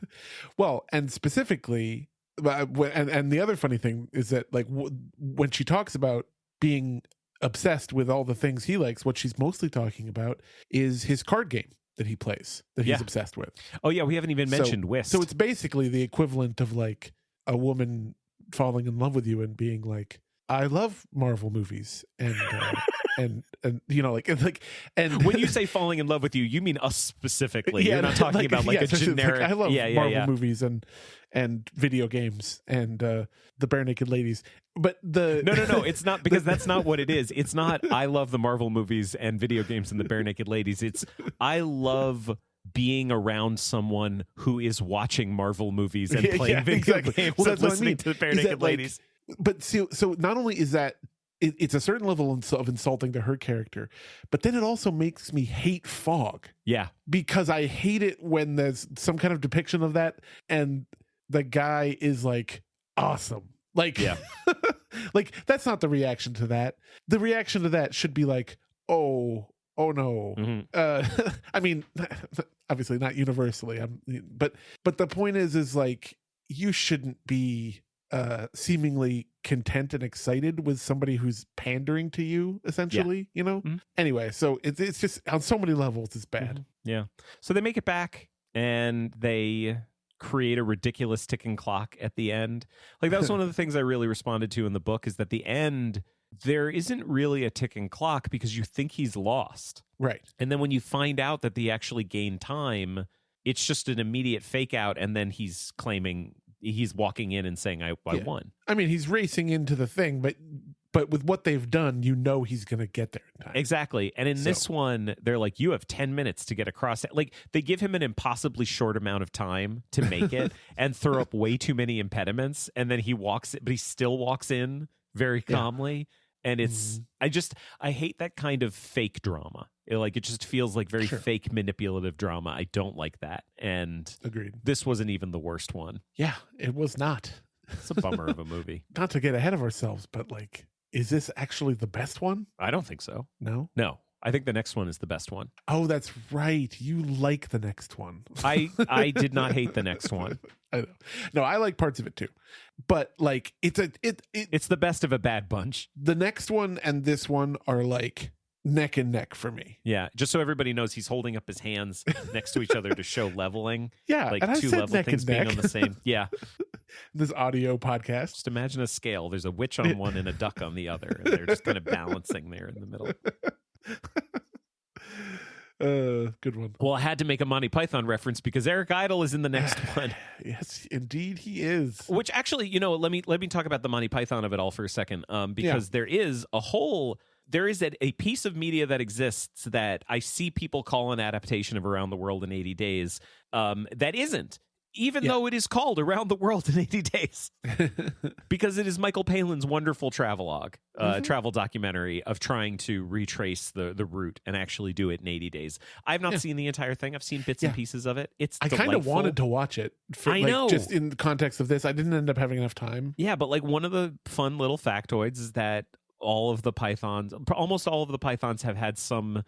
Well, and specifically, and the other funny thing is that like when she talks about being obsessed with all the things he likes, what she's mostly talking about is his card game that he plays, that he's obsessed with. Oh yeah, we haven't even mentioned whist. So it's basically the equivalent of like a woman falling in love with you and being like, I love Marvel movies and and when you say falling in love with you, you mean us specifically. You're not talking about a generic. I love Marvel movies and video games and the Bare Naked Ladies. But no, it's not, because that's not what it is. It's not I love the Marvel movies and video games and the Bare Naked Ladies. It's I love being around someone who is watching Marvel movies and playing video games and listening to the Bare Naked Ladies. But so not only is that it's a certain level of insulting to her character, but then it also makes me hate Fog. Yeah. Because I hate it when there's some kind of depiction of that and the guy is like awesome. Like, like that's not the reaction to that. The reaction to that should be like, oh no. Mm-hmm. I mean, obviously not universally. But the point is like, you shouldn't be seemingly content and excited with somebody who's pandering to you, essentially, Mm-hmm. Anyway, so it's just on so many levels it's bad. Mm-hmm. Yeah. So they make it back and they create a ridiculous ticking clock at the end. Like that was one of the things I really responded to in the book, is that the end, there isn't really a ticking clock because you think he's lost. Right. And then when you find out that they actually gain time, it's just an immediate fake out, and then he's claiming, he's walking in and saying, I won. I mean, he's racing into the thing, but with what they've done, he's going to get there in time. Exactly. And in this one, they're like, you have 10 minutes to get across it. Like, they give him an impossibly short amount of time to make it and throw up way too many impediments. And then he still walks in very calmly. And it's, I hate that kind of fake drama. It just feels like very fake manipulative drama. I don't like that. And agreed. This wasn't even the worst one. Yeah, it was not. It's a bummer of a movie. Not to get ahead of ourselves, but like, is this actually the best one? I don't think so. No? No. I think the next one is the best one. Oh, that's right. You like the next one. I did not hate the next one. I know. No, I like parts of it too. But like it's the best of a bad bunch. The next one and this one are like neck and neck for me. Yeah, just so everybody knows, he's holding up his hands next to each other to show leveling. Yeah, like and two level things being on the same. Yeah. This audio podcast. Just imagine a scale. There's a witch on one and a duck on the other, and they're just kind of balancing there in the middle. Good one. Well, I had to make a Monty Python reference because Eric Idle is in the next one. Yes, indeed he is. Which actually, let me talk about the Monty Python of it all for a second, because there is a piece of media that exists that I see people call an adaptation of Around the World in 80 Days that isn't. Even though it is called Around the World in 80 Days. Because it is Michael Palin's wonderful travelogue, travel documentary of trying to retrace the route and actually do it in 80 days. I've not seen the entire thing. I've seen bits and pieces of it. It's delightful. I kind of wanted to watch it. I know. Just in the context of this, I didn't end up having enough time. Yeah, but like one of the fun little factoids is that almost all of the pythons have had some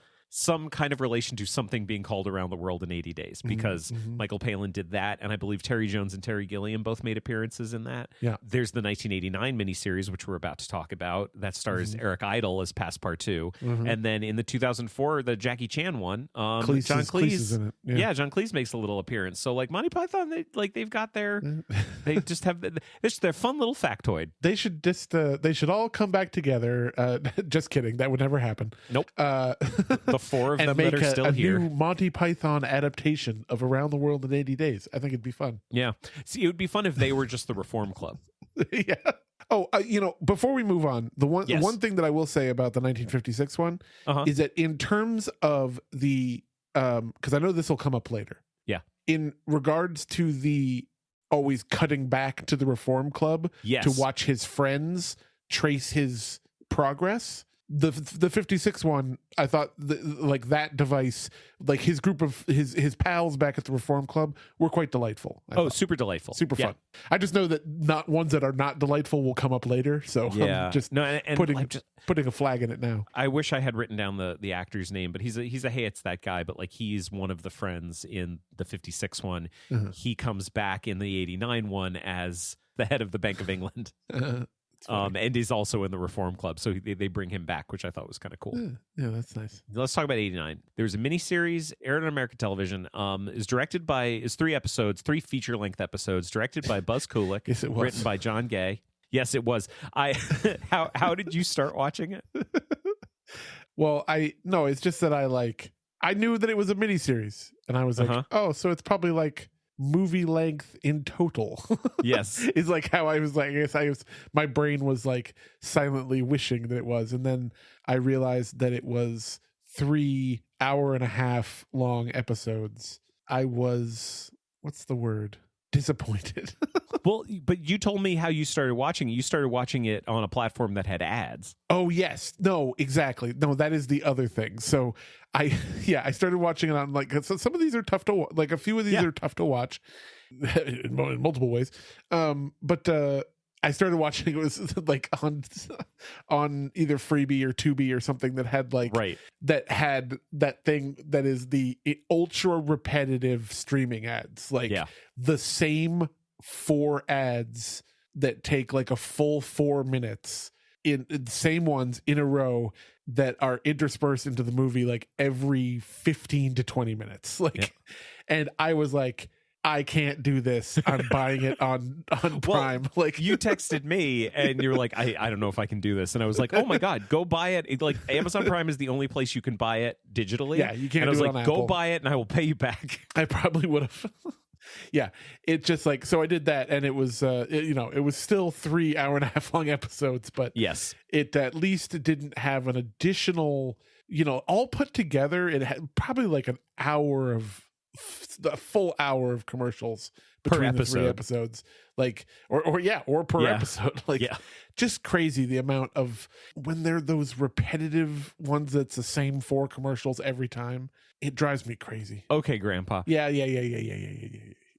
kind of relation to something being called Around the World in 80 Days, because Michael Palin did that, and I believe Terry Jones and Terry Gilliam both made appearances in that. Yeah. There's the 1989 miniseries, which we're about to talk about, that stars Eric Idle as Passepartout. And then in the 2004, the Jackie Chan one, John Cleese is in it. Yeah, John Cleese makes a little appearance. So like Monty Python, they've got they just have their fun little factoid. They should they should all come back together. Just kidding. That would never happen. Nope. The four of them that are still here. New Monty Python adaptation of Around the World in 80 Days. I think it'd be fun. Yeah. See, it would be fun if they were just the Reform Club. Yeah. Before we move on, the one thing that I will say about the 1956 one is that in terms of the, because I know this will come up later. Yeah. In regards to the always cutting back to the Reform Club to watch his friends trace his progress. The 56 one, I thought that device, like his group of his pals back at the Reform Club were quite delightful. Super delightful. Super fun. I just know that not ones that are not delightful will come up later. So I'm just putting a flag in it now. I wish I had written down the actor's name, but he's a hey, it's that guy, but like he's one of the friends in the 56 one. He comes back in the 89 one as the head of the Bank of England. And he's also in the Reform Club, so they bring him back, which I thought was kind of cool. Yeah, that's nice. Let's talk about 89. There was a miniseries aired on American television. Is 3 episodes, 3 feature-length episodes, directed by Buzz Kulik, yes, it was. written by John Gay. Yes, it was. How did you start watching it? Well, it's just that I knew that it was a miniseries, and I was like, so it's probably like movie length in total. Yes. Is like how I was like, my brain was like silently wishing that it was. And then I realized that it was 3 hour-and-a-half long episodes. I was, what's the word? Disappointed. Well, but you told me how you started watching it. You started watching it on a platform that had ads. Oh, yes. No, exactly. No, that is the other thing. So I started watching it on some of these are tough to a few of these are tough to watch in multiple ways. But I started watching, it was like on either Freebie or Tubi or something that had that had that thing that is the ultra repetitive streaming ads, the same 4 ads that take like a full 4 minutes in the same ones in a row that are interspersed into the movie like every 15 to 20 minutes. And I was like, I can't do this. I'm buying it on Prime. Well, you texted me and you were like, I don't know if I can do this. And I was like, oh my God, go buy it. Like Amazon Prime is the only place you can buy it digitally. Yeah, you can't. And I was like, go buy it and I will pay you back. I probably would have. Yeah, it just so I did that, and it was it was still 3 hour-and-a-half long episodes, but yes, it at least didn't have an additional, all put together. It had probably like a full hour of commercials between the 3 episodes, or per episode, just crazy the amount of when they're those repetitive ones that's the same 4 commercials every time. It drives me crazy. Okay, Grandpa. Yeah.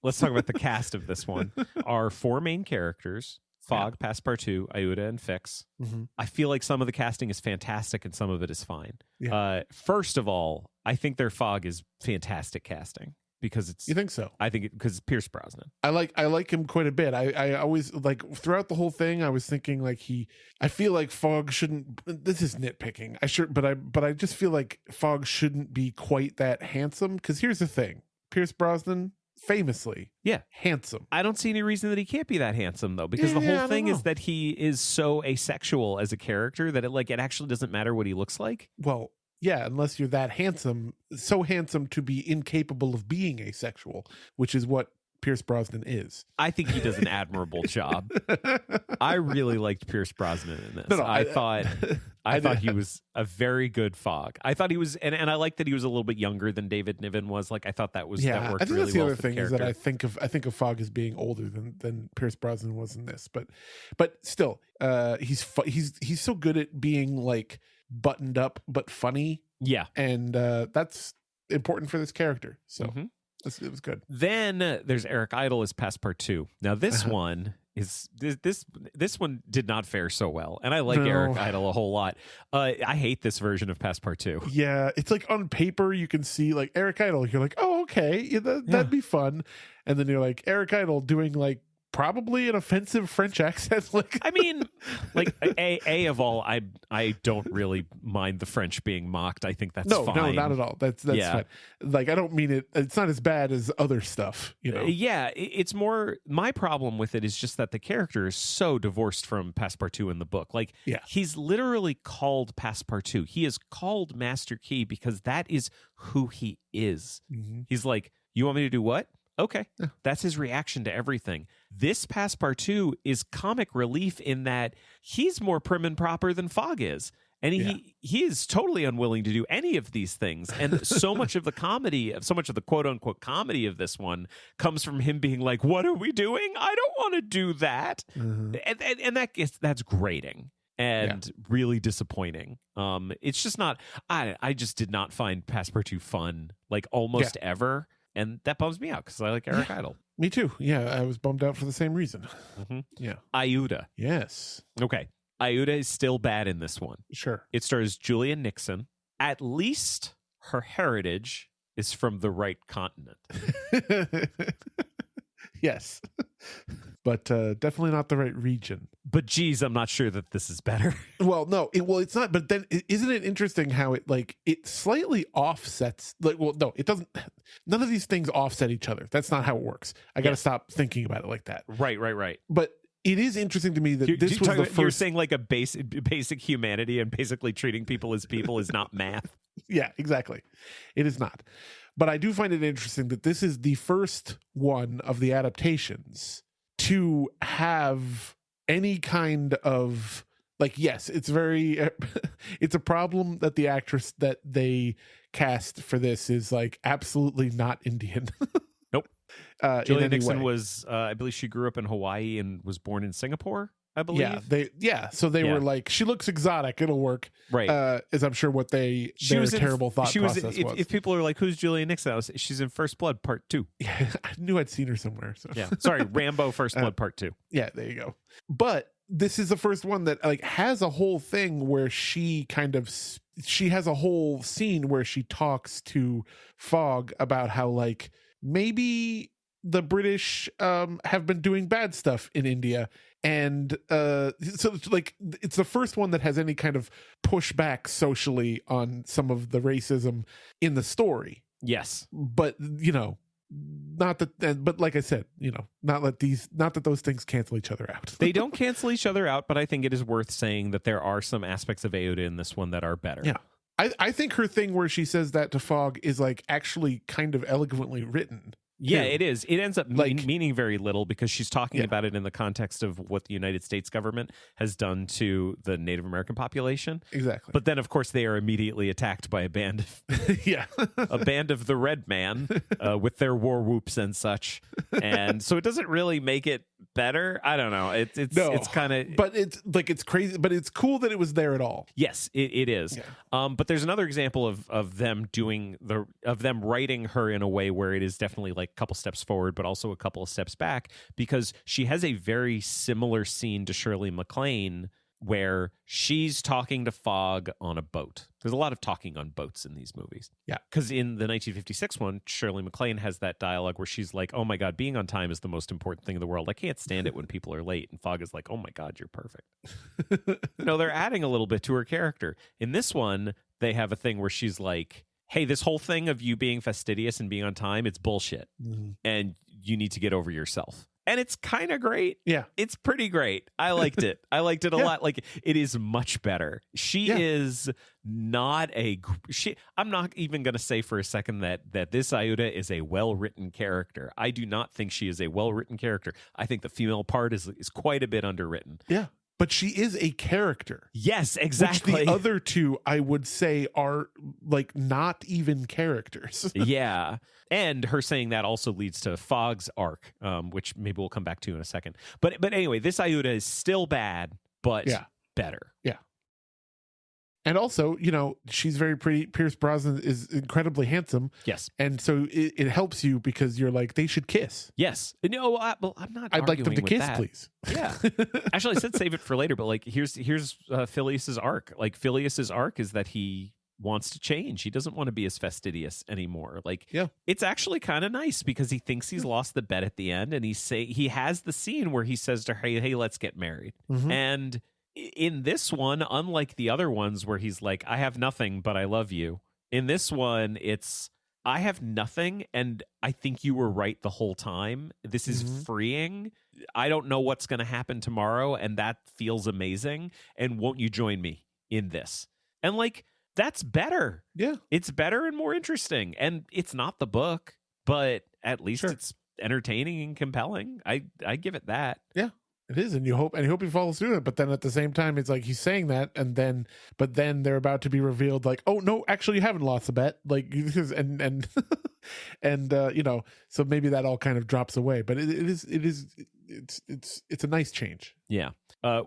Let's talk about the cast of this one. Our 4 main characters: Fog, Passepartout, Iuda, and Fix. Mm-hmm. I feel like some of the casting is fantastic and some of it is fine. Yeah. First of all, I think their Fog is fantastic casting because it's. You think so? I think because it's Pierce Brosnan. I like him quite a bit. I always throughout the whole thing, I was thinking I feel like Fog shouldn't. This is nitpicking. But I just feel like Fog shouldn't be quite that handsome. Because here's the thing, Pierce Brosnan, famously handsome. I don't see any reason that he can't be that handsome though, because the whole thing is that he is so asexual as a character that it actually doesn't matter what he looks like. Well, yeah, unless you're that handsome, so handsome to be incapable of being asexual, which is what Pierce Brosnan is. I think he does an admirable job. I really liked Pierce Brosnan in this. No, I thought he was a very good Fog. I thought he was, and I liked that he was a little bit younger than David Niven was. I thought that worked I think really that's the well other for thing the is that character. I think of Fog as being older than Pierce Brosnan was in this, but still, he's so good at being buttoned up but funny. Yeah, and that's important for this character. So. Mm-hmm. It was good. Then there's Eric Idle as Passepartout. Now this one is this one did not fare so well, and I like Eric Idle a whole lot. I hate this version of Passepartout. Yeah, it's on paper you can see Eric Idle. You're like, oh okay, that'd be fun, and then you're like Eric Idle doing probably an offensive French accent. I mean, of all, I don't really mind the French being mocked. I think that's fine. No, not at all. That's fine. I don't mean it. It's not as bad as other stuff. Yeah, it's more. My problem with it is just that the character is so divorced from Passepartout in the book. He's literally called Passepartout. He is called Master Key because that is who he is. Mm-hmm. He's like, you want me to do what? Okay. Yeah. That's his reaction to everything. This Passepartout is comic relief in that he's more prim and proper than Fogg is. And he is totally unwilling to do any of these things. And so much of the comedy, so much of the quote unquote comedy of this one comes from him being like, what are we doing? I don't want to do that. And that's grating and really disappointing. It's just not, I just did not find Passepartout fun, like almost ever. And that bums me out because I like Eric Idle. Me too. Yeah, I was bummed out for the same reason. Yeah. Iuda. Yes. Okay. Iuda is still bad in this one. Sure. It stars Julian Nickson. At least her heritage is from the right continent. Yes. But definitely not the right region. But geez, I'm not sure that this is better. Well, no, it's not. But then isn't it interesting how it slightly offsets? No, it doesn't. None of these things offset each other. That's not how it works. I got to stop thinking about it like that. Right. But it is interesting to me that this was the first. You're saying like a basic humanity and basically treating people is not math. Yeah, exactly. It is not. But I do find it interesting that this is the first one of the adaptations to have any kind of yes, it's very it's a problem that the actress that they cast for this is absolutely not Indian. Nope. Julian Nickson was I believe she grew up in Hawaii and was born in Singapore, I believe. So they were like, she looks exotic, it'll work. Right. Is I'm sure what their terrible thought process was. If people are like, who's Julian Nickson? She's in First Blood Part 2. Yeah, I knew I'd seen her somewhere. So. Yeah. Sorry, Rambo First Blood Part 2. Yeah, there you go. But this is the first one that has a whole thing where she has a whole scene where she talks to Fogg about how maybe the British have been doing bad stuff in India. And so it's the first one that has any kind of pushback socially on some of the racism in the story. Yes. But, not that, but like I said, not that those things cancel each other out. They don't cancel each other out, but I think it is worth saying that there are some aspects of Iuda in this one that are better. Yeah. I think her thing where she says that to Fogg is actually kind of elegantly written. Yeah, it is. It ends up meaning very little because she's talking about it in the context of what the United States government has done to the Native American population. Exactly. But then, of course, they are immediately attacked by a band of a band of the Red Man with their war whoops and such. And so it doesn't really make it better. I don't know. It's kind of, but it's crazy. But it's cool that it was there at all. Yes, it is. Yeah. But there's another example of them writing her in a way where it is definitely a couple steps forward, but also a couple of steps back, because she has a very similar scene to Shirley MacLaine where she's talking to Fogg on a boat. There's a lot of talking on boats in these movies. Yeah. Because in the 1956 one, Shirley MacLaine has that dialogue where she's like, oh my God, being on time is the most important thing in the world. I can't stand it when people are late. And Fogg is like, oh my God, you're perfect. They're adding a little bit to her character. In this one, they have a thing where she's like, hey, this whole thing of you being fastidious and being on time, it's bullshit. Mm-hmm. And you need to get over yourself. And it's kind of great. Yeah. It's pretty great. I liked it. I liked it a lot. It is much better. She is not I'm not even going to say for a second that this Iuda is a well-written character. I do not think she is a well-written character. I think the female part is quite a bit underwritten. Yeah. But she is a character. Yes, exactly. Which the other two, I would say, are not even characters. Yeah. And her saying that also leads to Fogg's arc, which maybe we'll come back to in a second. But anyway, this Iuda is still bad, but better. Yeah. And also, she's very pretty. Pierce Brosnan is incredibly handsome. Yes. And so it helps you because you're like, they should kiss. Yes. No, I'm not. I'd like them to kiss, that. Please. Yeah. Actually, I said save it for later, but here's Phileas's arc. Phileas's arc is that he wants to change. He doesn't want to be as fastidious anymore. It's actually kind of nice because he thinks he's lost the bet at the end, and he has the scene where he says to her, hey, let's get married. Mm-hmm. And in this one, unlike the other ones where he's like, I have nothing, but I love you. In this one, it's, I have nothing, and I think you were right the whole time. This is freeing. I don't know what's going to happen tomorrow, and that feels amazing. And won't you join me in this? And that's better. Yeah. It's better and more interesting. And it's not the book, but at least entertaining and compelling. I give it that. Yeah. It is, and you hope he follows through it. But then at the same time, it's like he's saying that, but then they're about to be revealed, like, oh no, actually you haven't lost the bet, like, and so maybe that all kind of drops away. But it's a nice change. Yeah,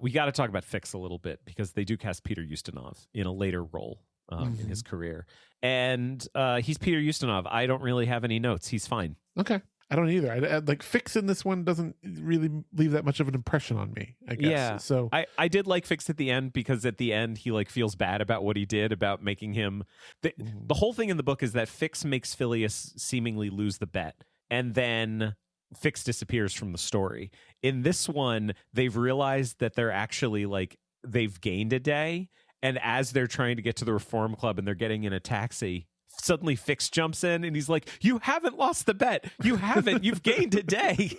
we got to talk about Fix a little bit because they do cast Peter Ustinov in a later role in his career, and he's Peter Ustinov. I don't really have any notes. He's fine. Okay. I don't either. I like Fix in this one doesn't really leave that much of an impression on me, I guess. Yeah. So I did like Fix at the end because at the end he like feels bad about what he did, about making him the whole thing in the book is that Fix makes Phileas seemingly lose the bet, and then Fix disappears from the story. In this one, they've realized that they're actually like they've gained a day, and as they're trying to get to the Reform Club and they're getting in a taxi, suddenly Fix jumps in and he's like, you haven't lost the bet. You haven't. You've gained a day.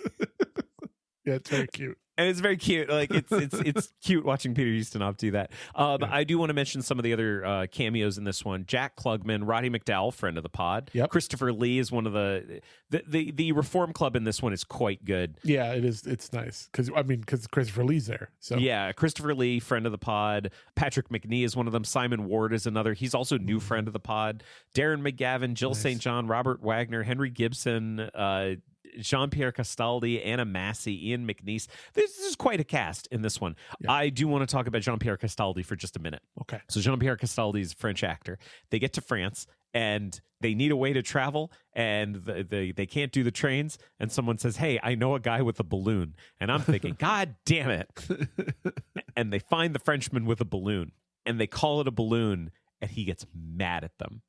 Yeah, it's very cute. And it's very cute. Like it's cute watching Peter Ustinov do that. I do want to mention some of the other cameos in this one. Jack Klugman, Roddy McDowall, friend of the pod. Yep. Christopher Lee is one of the Reform Club in this one is quite good. Yeah, it is. It's nice because Christopher Lee's there. So yeah, Christopher Lee, friend of the pod. Patrick McNee is one of them. Simon Ward is another. He's also a new friend of the pod. Darren McGavin, Jill St. John, Robert Wagner, Henry Gibson, Jean-Pierre Castaldi, Anna Massey, Ian McNeice. This is quite a cast in this one. Yeah. I do want to talk about Jean-Pierre Castaldi for just a minute. Okay. So Jean-Pierre Castaldi is a French actor. They get to France and they need a way to travel, and they can't do the trains. And someone says, hey, I know a guy with a balloon. And I'm thinking, God damn it. And they find the Frenchman with a balloon, and they call it a balloon, and he gets mad at them.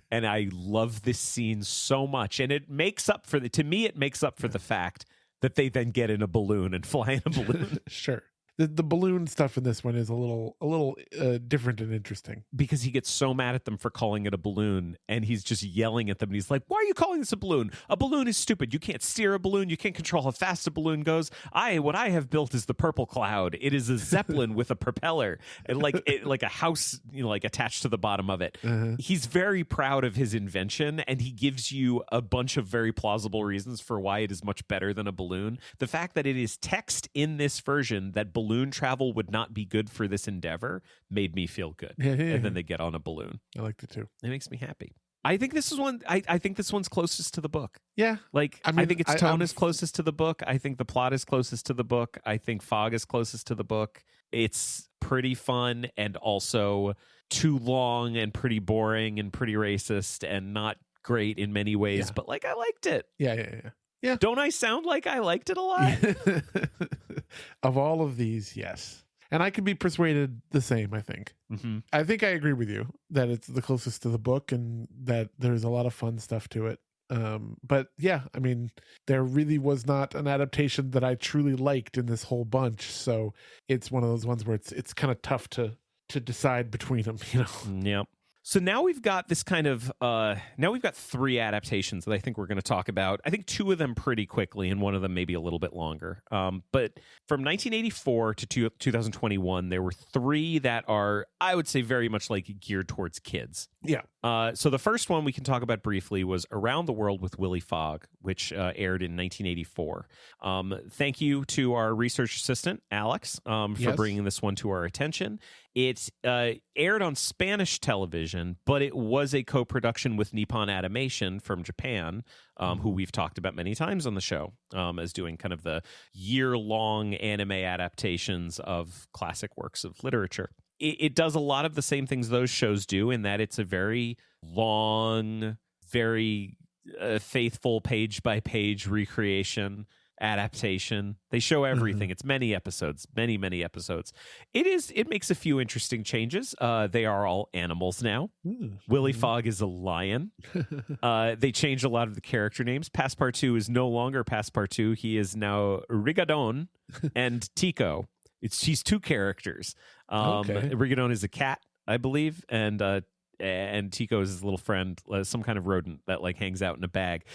And I love this scene so much, and it makes up for the fact that they then get in a balloon and fly in a balloon. Sure. The balloon stuff in this one is a little different and interesting because he gets so mad at them for calling it a balloon, and he's just yelling at them, and he's like, why are you calling this a balloon? A balloon is stupid. You can't steer a balloon. You can't control how fast a balloon goes. What I have built is the Purple Cloud. It is a Zeppelin with a propeller and like a house, like attached to the bottom of it. Uh-huh. He's very proud of his invention, and he gives you a bunch of very plausible reasons for why it is much better than a balloon. The fact that it is text in this version that balloon travel would not be good for this endeavor made me feel good. And then they get on a balloon. I liked it too. It makes me happy. I think this is one. I think this one's closest to the book. Yeah, like I think its tone is closest to the book. I think the plot is closest to the book. I think Fogg is closest to the book. It's pretty fun and also too long and pretty boring and pretty racist and not great in many ways. But like I liked it. Yeah. Don't I sound like I liked it a lot? Of all of these, yes. And I could be persuaded the same, I think. Mm-hmm. I think I agree with you that it's the closest to the book and that there's a lot of fun stuff to it. But yeah, I mean, there really was not an adaptation that I truly liked in this whole bunch. So it's one of those ones where it's kind of tough to decide between them, Yep. So now we've got this kind of now we've got 3 adaptations that I think we're going to talk about. I think 2 of them pretty quickly and one of them maybe a little bit longer. But from 1984 to 2021, there were 3 that are, I would say, very much like geared towards kids. Yeah. So the first one we can talk about briefly was Around the World with Willy Fog, which aired in 1984. Thank you to our research assistant, Alex, for bringing this one to our attention. It aired on Spanish television, but it was a co-production with Nippon Animation from Japan, who we've talked about many times on the show as doing kind of the year-long anime adaptations of classic works of literature. It does a lot of the same things those shows do in that it's a very long, very faithful page-by-page recreation adaptation. They show everything. It's many episodes, many episodes. It makes a few interesting changes. They are all animals now. Willy Fog is a lion. They changed a lot of the character names. Passepartout is no longer Passepartout. He is now Rigadon and Tico. He's 2 characters. Rigadon is a cat, I believe, and Tico is his little friend, some kind of rodent that like hangs out in a bag.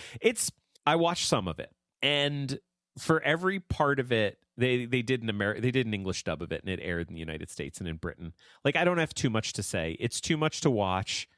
I watched some of it, and for every part of it, they did an English dub of it, and it aired in the United States and in Britain. Like I don't have too much to say. It's too much to watch.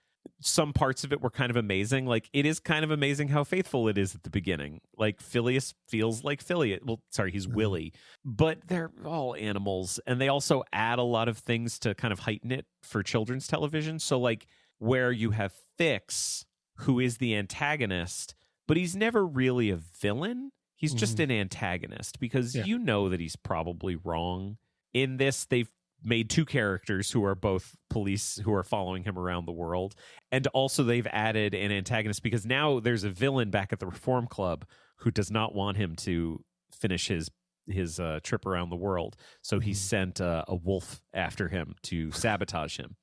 some parts of it were kind of amazing. Like, it is kind of amazing how faithful it is at the beginning. Like, Phileas feels like Phileas. Well, sorry, he's Willy. But they're all animals. And they also add a lot of things to kind of heighten it for children's television. So, like, where you have Fix, who is the antagonist, but he's never really a villain. He's just an antagonist because you know that he's probably wrong. In this, they've made two characters who are both police who are following him around the world. And also they've added an antagonist because now there's a villain back at the Reform Club who does not want him to finish his trip around the world. So he sent a wolf after him to sabotage him.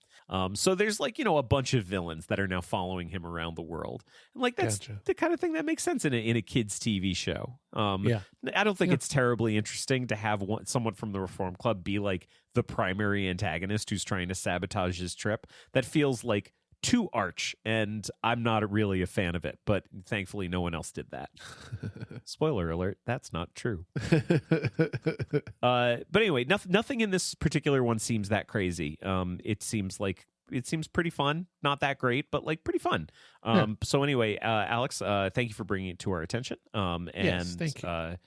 So there's like, you know, a bunch of villains that are now following him around the world. And like, that's the kind of thing that makes sense in a kid's TV show. I don't think it's terribly interesting to have someone from the Reform Club be like the primary antagonist who's trying to sabotage his trip. That feels like too arch, and I'm not really a fan of it, but thankfully no one else did that. Spoiler alert, that's not true. But anyway, nothing in this particular one seems that crazy. It seems pretty fun. Not that great, but like pretty fun. So anyway, Alex, thank you for bringing it to our attention. Yes, thank you.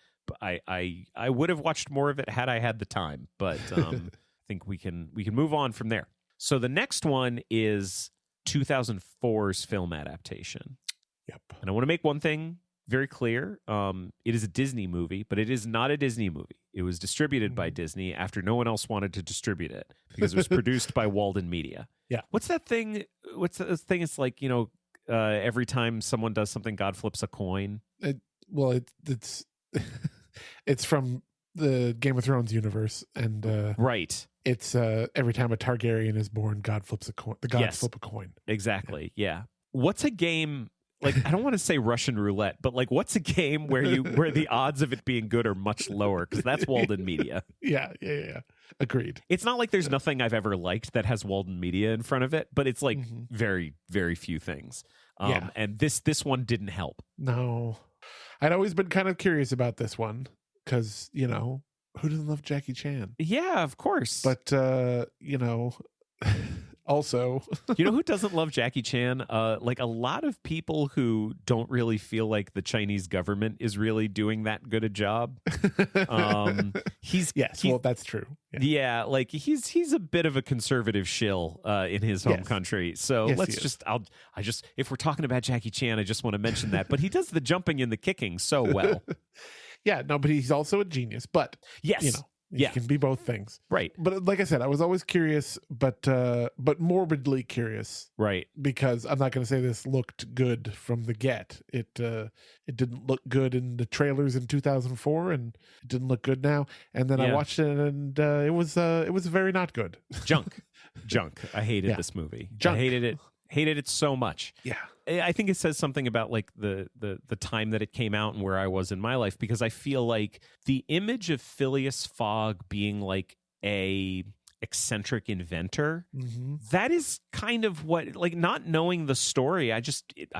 I would have watched more of it had I had the time, but I think we can move on from there. So the next one is 2004's film adaptation. Yep. And I want to make one thing very clear. It is a Disney movie, but it is not a Disney movie. It was distributed by Disney after no one else wanted to distribute it because it was produced by Walden Media. Yeah. What's that thing? What's that thing? It's like, you know, every time someone does something, God flips a coin. It's it's from the Game of Thrones universe, and right. It's every time a Targaryen is born, God flips a coin. The gods flip a coin. Exactly. Yeah. What's a game? Like, I don't want to say Russian roulette, but like, what's a game where the odds of it being good are much lower? Because that's Walden Media. Yeah. Agreed. It's not like there's nothing I've ever liked that has Walden Media in front of it, but it's like very, very few things. And this one didn't help. No, I'd always been kind of curious about this one because, you know, who doesn't love Jackie Chan? Yeah, of course. But you know. Also, you know who doesn't love Jackie Chan? Like a lot of people who don't really feel like the Chinese government is really doing that good a job. Well, that's true. Yeah, like he's a bit of a conservative shill in his home country. So let's just if we're talking about Jackie Chan, I just want to mention that. But he does the jumping and the kicking so well. Yeah, no, but he's also a genius. But yes, you know. You can be both things. Right. But like I said, I was always curious, but morbidly curious. Right. Because I'm not going to say this looked good from the get. It didn't look good in the trailers in 2004, and it didn't look good now. And then I watched it, and it was very not good. Junk. I hated this movie. Junk. I hated it so much. Yeah. I think it says something about like the time that it came out and where I was in my life, because I feel like the image of Phileas Fogg being like a eccentric inventor, that is kind of what, like, not knowing the story. I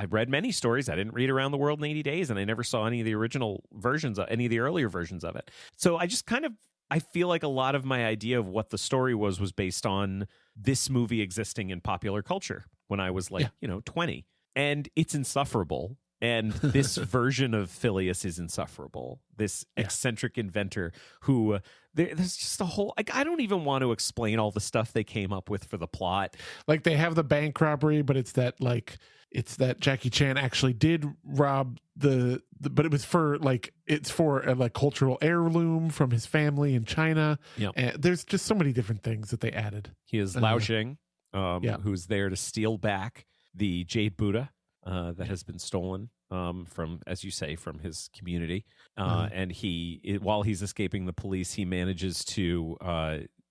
read many stories. I didn't read Around the World in 80 Days, and I never saw any of the original versions of any of the earlier versions of it. So I just I feel like a lot of my idea of what the story was based on this movie existing in popular culture when I was like, 20. And it's insufferable. And this version of Phileas is insufferable. This eccentric inventor who there's just a whole, like, I don't even want to explain all the stuff they came up with for the plot. Like, they have the bank robbery, but it's that Jackie Chan actually did rob but it was for like, it's for a like cultural heirloom from his family in China. Yeah. And there's just so many different things that they added. He is Lao Xing, who's there to steal back the Jade Buddha that has been stolen from, as you say, from his community. And while he's escaping the police, he manages to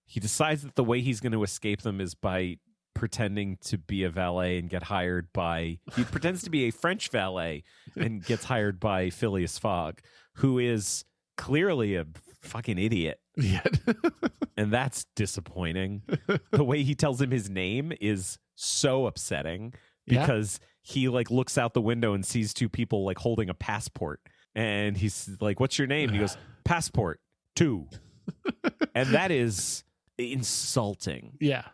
he decides that the way he's going to escape them is by pretending to be a valet and get hired by, he pretends to be a French valet and gets hired by Phileas Fogg, who is clearly a fucking idiot. Yeah. And that's disappointing. The way he tells him his name is so upsetting because he like looks out the window and sees two people like holding a passport, and he's like, "What's your name?" And he goes, "Passport 2." And that is insulting. Yeah.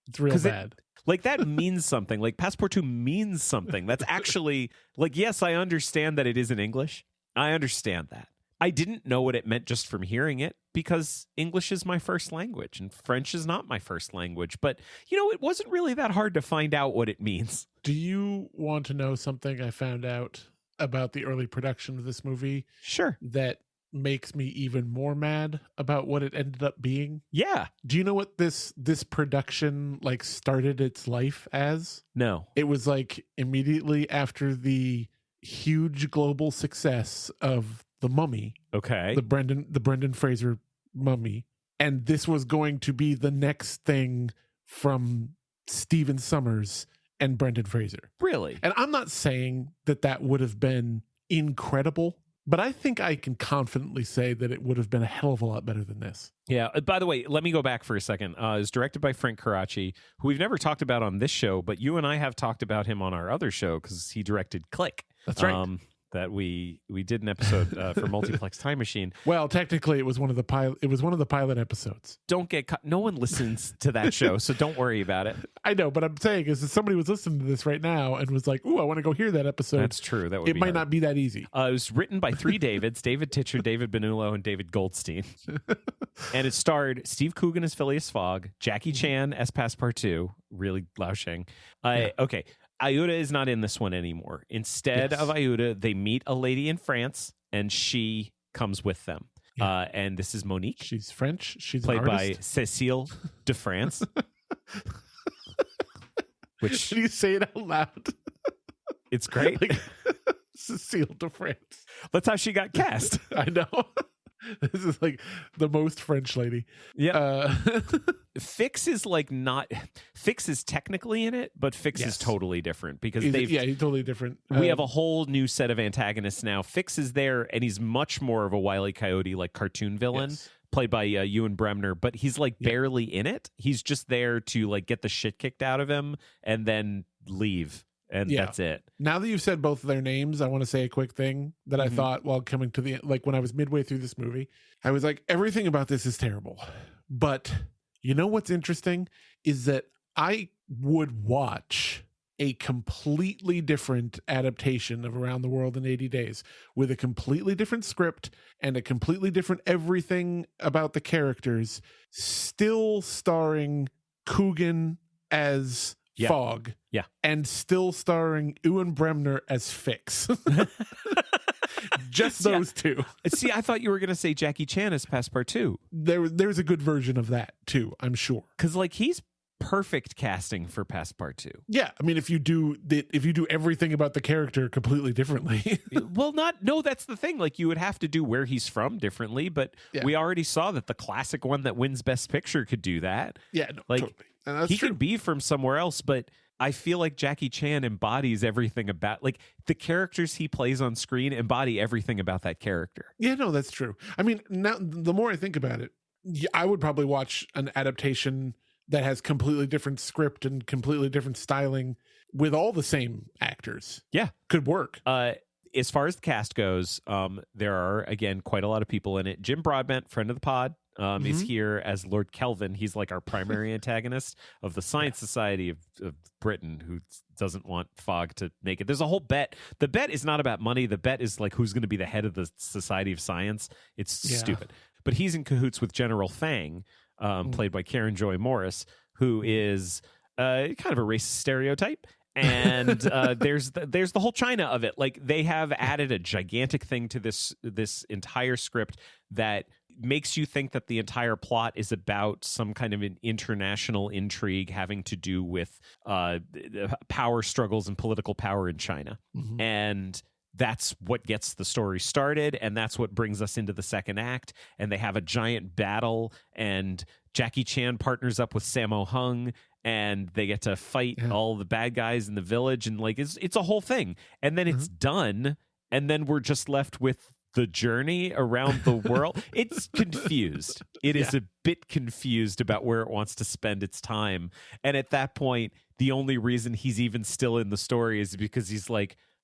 It's real bad. Like, that means something. Like, Passepartout means something. That's actually, like, yes, I understand that it is in English. I understand that. I didn't know what it meant just from hearing it, because English is my first language and French is not my first language. But, it wasn't really that hard to find out what it means. Do you want to know something I found out about the early production of this movie? Sure. That makes me even more mad about what it ended up being? Yeah. Do you know what this production started its life as? No. It was immediately after the huge global success of The Mummy. Okay. The Brendan Fraser Mummy. And this was going to be the next thing from Stephen Sommers and Brendan Fraser. Really? And I'm not saying that would have been incredible, but I think I can confidently say that it would have been a hell of a lot better than this. Yeah. By the way, let me go back for a second. It was directed by Frank Coraci, who we've never talked about on this show, but you and I have talked about him on our other show because he directed Click. That's right. That we did an episode for Multiplex Time Machine. Well, technically, it was one of the pilot episodes. Don't get caught. No one listens to that show, so don't worry about it. I know, but I'm saying is that somebody was listening to this right now and was like, "Ooh, I want to go hear that episode." That's true. It might not be that easy. It was written by three Davids: David Titcher, David Benullo, and David Goldstein. And it starred Steve Coogan as Phileas Fogg, Jackie Chan as Passepartout, really Laosheng. Okay. Ayuda is not in this one anymore. Instead of Ayuda, they meet a lady in France, and she comes with them. Yeah. And this is Monique. She's French. She's played an by artist. Cécile de France. Which Can you say it out loud? It's great. Cécile de France. That's how she got cast. I know. This is the most French lady. Yeah. Fix is Fix is technically in it, but Fix is totally different because he's totally different. We have a whole new set of antagonists now. Fix is there, and he's much more of a Wile E. Coyote cartoon villain, played by Ewan Bremner, but he's barely in it. He's just there to get the shit kicked out of him and then leave. And that's it. Now that you've said both of their names, I want to say a quick thing that I thought while coming to the when I was midway through this movie, I was like, everything about this is terrible. But you know what's interesting is that I would watch a completely different adaptation of Around the World in 80 Days with a completely different script and a completely different everything about the characters, still starring Coogan as Fog. Yeah. And still starring Ewan Bremner as Fix. Just those two. See, I thought you were going to say Jackie Chan as Passepartout. There's a good version of that too, I'm sure. Because he's perfect casting for Passepartout. Yeah, I mean, if you do everything about the character completely differently. No, that's the thing. You would have to do where he's from differently, but we already saw that the classic one that wins Best Picture could do that. Yeah, no, totally. And that's he true. could be from somewhere else, but I feel like Jackie Chan embodies everything about the characters he plays on screen embody everything about that character. Yeah, no, that's true. I mean, now the more I think about it, I would probably watch an adaptation that has completely different script and completely different styling with all the same actors. Yeah, could work. As far as the cast goes, there are again quite a lot of people in it. Jim Broadbent, friend of the pod, is here as Lord Kelvin. He's our primary antagonist of the Science Society of Britain, who doesn't want Fogg to make it. There's a whole bet. The bet is not about money. The bet is who's going to be the head of the Society of Science. It's stupid. But he's in cahoots with General Fang, played by Karen Joy Morris, who is kind of a racist stereotype. And there's the whole China of it. They have added a gigantic thing to this entire script that makes you think that the entire plot is about some kind of an international intrigue having to do with power struggles and political power in China. And that's what gets the story started, and that's what brings us into the second act. And they have a giant battle, and Jackie Chan partners up with Sammo Hung, and they get to fight all the bad guys in the village, and it's a whole thing. And then it's done, and then we're just left with the journey around the world. It's confused. It is a bit confused about where it wants to spend its time. And at that point, the only reason he's even still in the story is because he's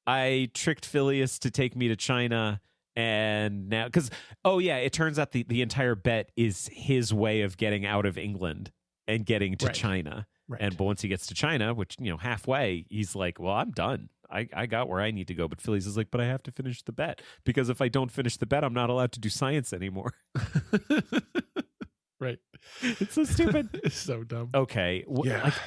I tricked Phileas to take me to China, and now it turns out the entire bet is his way of getting out of England and getting to China. But once he gets to China, which, halfway, he's like, well, I'm done. I got where I need to go. But Phillies is like, but I have to finish the bet, because if I don't finish the bet, I'm not allowed to do science anymore. Right. It's so stupid. It's so dumb. Okay.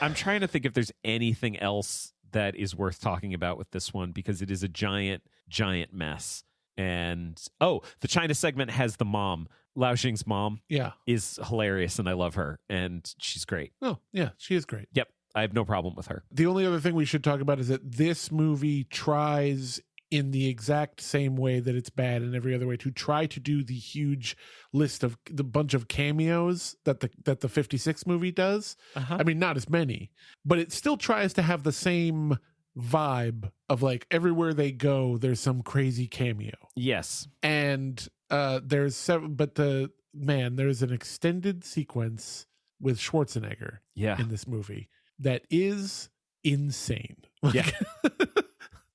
I'm trying to think if there's anything else that is worth talking about with this one, because it is a giant, giant mess. And, the China segment has the mom. Lao Xing's mom is hilarious, and I love her, and she's great. Oh, yeah, she is great. Yep. I have no problem with her. The only other thing we should talk about is that this movie tries, in the exact same way that it's bad in every other way, to try to do the huge list of the bunch of cameos that the 56 movie does. Uh-huh. I mean, not as many, but it still tries to have the same vibe of like everywhere they go, there's some crazy cameo. Yes. And there's seven, but there's an extended sequence with Schwarzenegger in this movie that is insane. Yeah.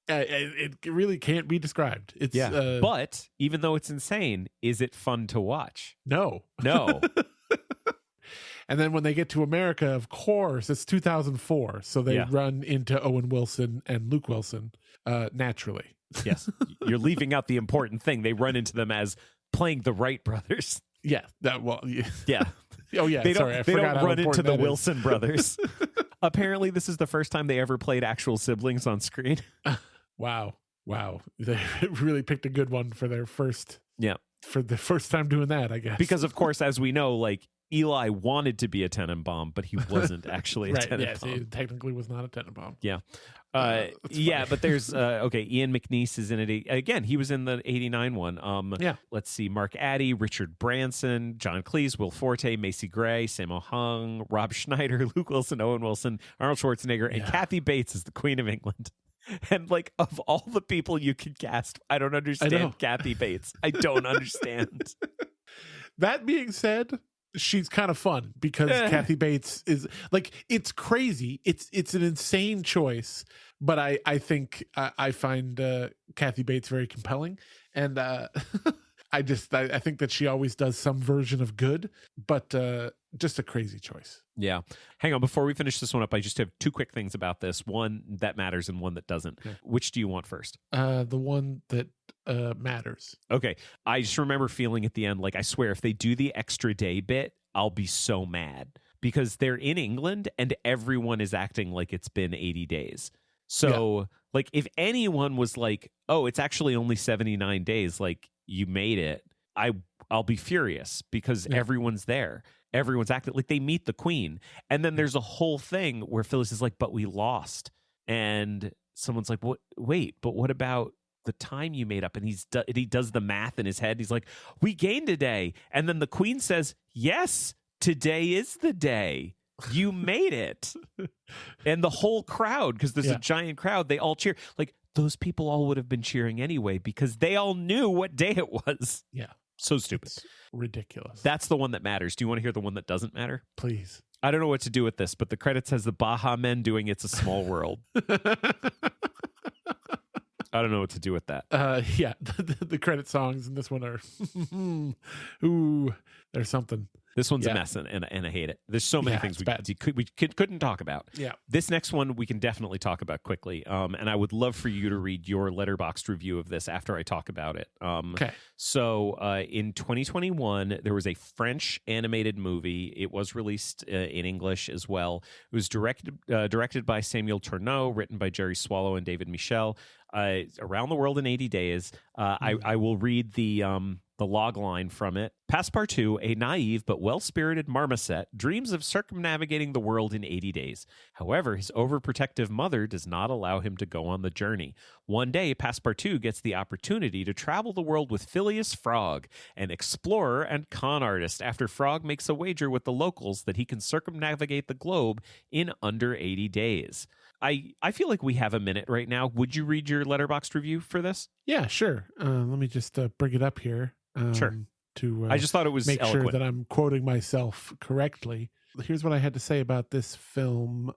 It really can't be described. It's but even though it's insane, is it fun to watch? No. And then when they get to America, of course, it's 2004, so they run into Owen Wilson and Luke Wilson naturally. Yes. You're leaving out the important thing. They run into them as playing the Wright brothers. Yeah. Yeah. Oh, yeah. They sorry, don't run into the Wilson brothers. Apparently, this is the first time they ever played actual siblings on screen. Wow. They really picked a good one for their first. Yeah. For the first time doing that, I guess. Because, of course, as we know, like, Eli wanted to be a Tenenbaum, but he wasn't actually a Tenenbaum. Yes, he technically was not a Tenenbaum. Yeah. But there's Ian McNeice is in it again. He was in the 89 one. Let's see, Mark Addy, Richard Branson, John Cleese, Will Forte, Macy Gray, Sammo Hung, Rob Schneider, Luke Wilson, Owen Wilson, Arnold Schwarzenegger, and Kathy Bates is the Queen of England. And like, of all the people you could cast, I don't understand Kathy Bates. I don't understand. That being said, she's kind of fun because Kathy Bates is like, it's crazy. It's an insane choice, but I think I find Kathy Bates very compelling, and I think that she always does some version of good, but just a crazy choice. Yeah. Hang on, before we finish this one up, I just have two quick things about this. One that matters and one that doesn't. Okay. Which do you want first? The one that matters. Okay. I just remember feeling at the end, like, I swear, if they do the extra day bit, I'll be so mad, because they're in England and everyone is acting like it's been 80 days. So, like, if anyone was like, oh, it's actually only 79 days, like, you made it, I'll be furious, because everyone's there. Everyone's acting like they meet the Queen. And then there's a whole thing where Phyllis is like, but we lost. And someone's like, what? Wait, but what about the time you made up? And he does the math in his head. He's like, we gained a day. And then the Queen says, yes, today is the day. You made it. And the whole crowd, because there's a giant crowd, they all cheer. Like, those people all would have been cheering anyway, because they all knew what day it was. Yeah. So stupid. It's ridiculous. That's the one that matters. Do you want to hear the one that doesn't matter? Please. I don't know what to do with this, but the credits has the Baja Men doing It's a Small World. I don't know what to do with that. Yeah, the credit songs in this one are, ooh, there's something. This one's a mess, and I hate it. There's so many things we couldn't talk about. Yeah. This next one we can definitely talk about quickly, and I would love for you to read your Letterboxd review of this after I talk about it. Okay. So in 2021, there was a French animated movie. It was released in English as well. It was directed by Samuel Tourneux, written by Jerry Swallow and David Michel. Around the World in 80 Days. I will read the log line from it. Passepartout, a naive but well-spirited marmoset, dreams of circumnavigating the world in 80 days. However, his overprotective mother does not allow him to go on the journey. One day, Passepartout gets the opportunity to travel the world with Phileas Frog, an explorer and con artist, after Frog makes a wager with the locals that he can circumnavigate the globe in under 80 days. I feel like we have a minute right now. Would you read your Letterboxd review for this? Yeah, sure. Let me just bring it up here. Sure. I just thought it was make eloquent. sure that I'm quoting myself correctly. Here's what I had to say about this film.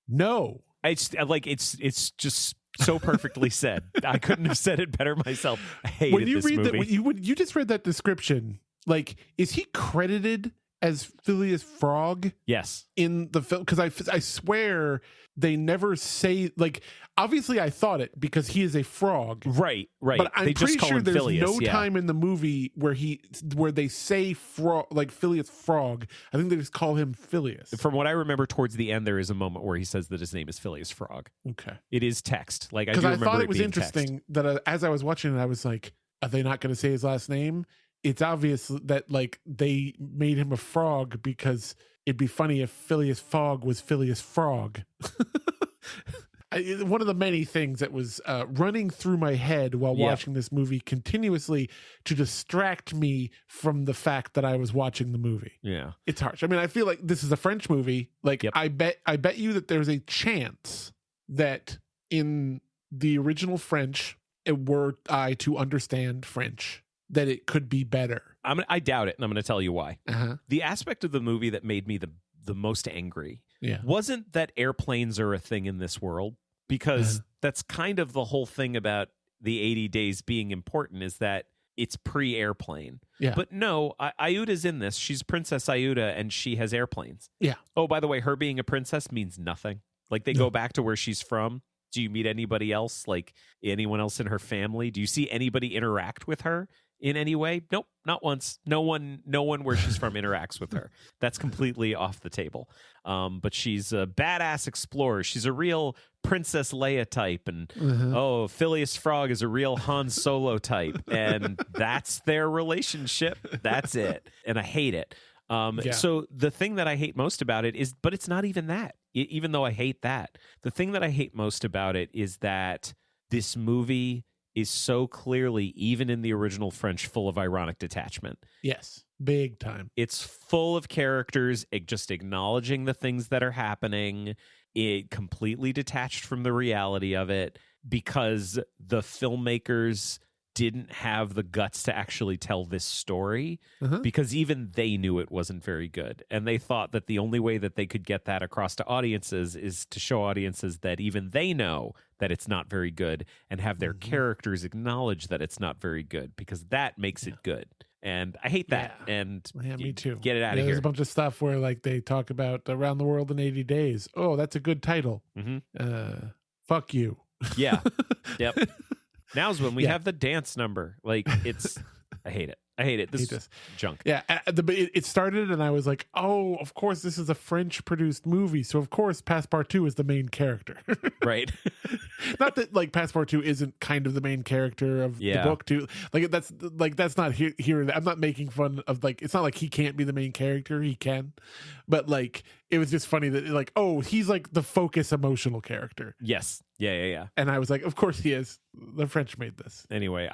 No, it's just so perfectly said. I couldn't have said it better myself. I hated when you this read movie. When you just read that description, like, is he credited as Phileas Frog Yes. in the film? Because I swear they never say, like, obviously I thought it because he is a frog. Right. But I'm They pretty just call sure him there's Phileas, no yeah. time in the movie where they say frog, like Phileas Frog. I think they just call him Phileas. From what I remember, towards the end, there is a moment where he says that his name is Phileas Frog. Okay. It is text. Like, I do Because I remember thought it was being interesting that as I was watching it, I was like, are they not going to say his last name? It's obvious that, like, they made him a frog because it'd be funny if Phileas Fogg was Phileas Frog. One of the many things that was running through my head while watching this movie continuously to distract me from the fact that I was watching the movie. Yeah. It's harsh. I mean, I feel like this is a French movie. Like, I bet you that there's a chance that in the original French, were I to understand French, that it could be better. I doubt it, and I'm going to tell you why. Uh-huh. The aspect of the movie that made me the most angry Yeah. wasn't that airplanes are a thing in this world, because that's kind of the whole thing about the 80 days being important, is that it's pre-airplane. Yeah. But no, Ayuda's in this. She's Princess Ayuda, and she has airplanes. Yeah. Oh, by the way, her being a princess means nothing. Like, they go back to where she's from. Do you meet anybody else, like anyone else in her family? Do you see anybody interact with her in any way? Nope, not once. No one where she's from interacts with her. That's completely off the table. But she's a badass explorer. She's a real Princess Leia type, and Phileas Frog is a real Han Solo type, and that's their relationship. That's it, and I hate it. So the thing that I hate most about it is, but it's not even that. Even though I hate that, the thing that I hate most about it is that this movie is so clearly, even in the original French, full of ironic detachment. Yes, big time. It's full of characters just acknowledging the things that are happening, it completely detached from the reality of it, because the filmmakers didn't have the guts to actually tell this story, because even they knew it wasn't very good. And they thought that the only way that they could get that across to audiences is to show audiences that even they know that it's not very good, and have their characters acknowledge that it's not very good, because that makes it good. And I hate that. Yeah. And me too. Get it out of here. There's a bunch of stuff where, like, they talk about Around the World in 80 Days. Oh, that's a good title. Fuck you. Yeah. Yep. Now's when we have the dance number. Like, it's, I hate it. I hate it. This is junk. Yeah. It started and I was like, oh, of course, this is a French produced movie. So, of course, Passepartout is the main character. Right. Not that, like, Passepartout isn't kind of the main character of the book, too. That's not here. I'm not making fun of, like, it's not like he can't be the main character. He can. But, like, it was just funny that, like, oh, he's, like, the focus emotional character. Yes. Yeah. And I was like, of course he is. The French made this. Anyway,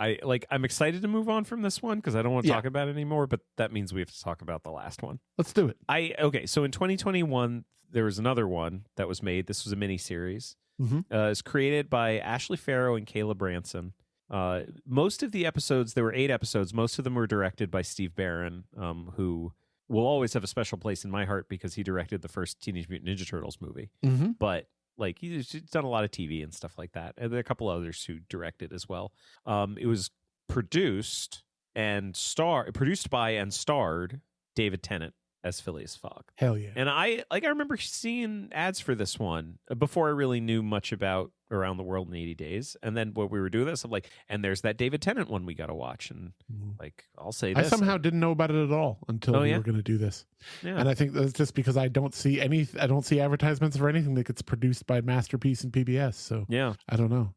I'm excited to move on from this one, because I don't want to talk about it anymore, but that means we have to talk about the last one. Let's do it. Okay, so in 2021, there was another one that was made. This was a miniseries. It's created by Ashley Farrow and Caleb Ranson. Most of the episodes, there were 8 episodes, most of them were directed by Steve Barron, who will always have a special place in my heart because he directed the first Teenage Mutant Ninja Turtles movie. But, like, he's done a lot of TV and stuff like that. And there are a couple others who directed as well. It was produced by and starred David Tennant as Phileas Fogg. Hell yeah. And I remember seeing ads for this one before I really knew much about Around the World in 80 Days. And then when we were doing this, I'm like, and there's that David Tennant one we got to watch. And like, I'll say this. I somehow didn't know about it at all until we were going to do this. Yeah. And I think that's just because I don't see advertisements for anything that gets produced by Masterpiece and PBS. So yeah, I don't know.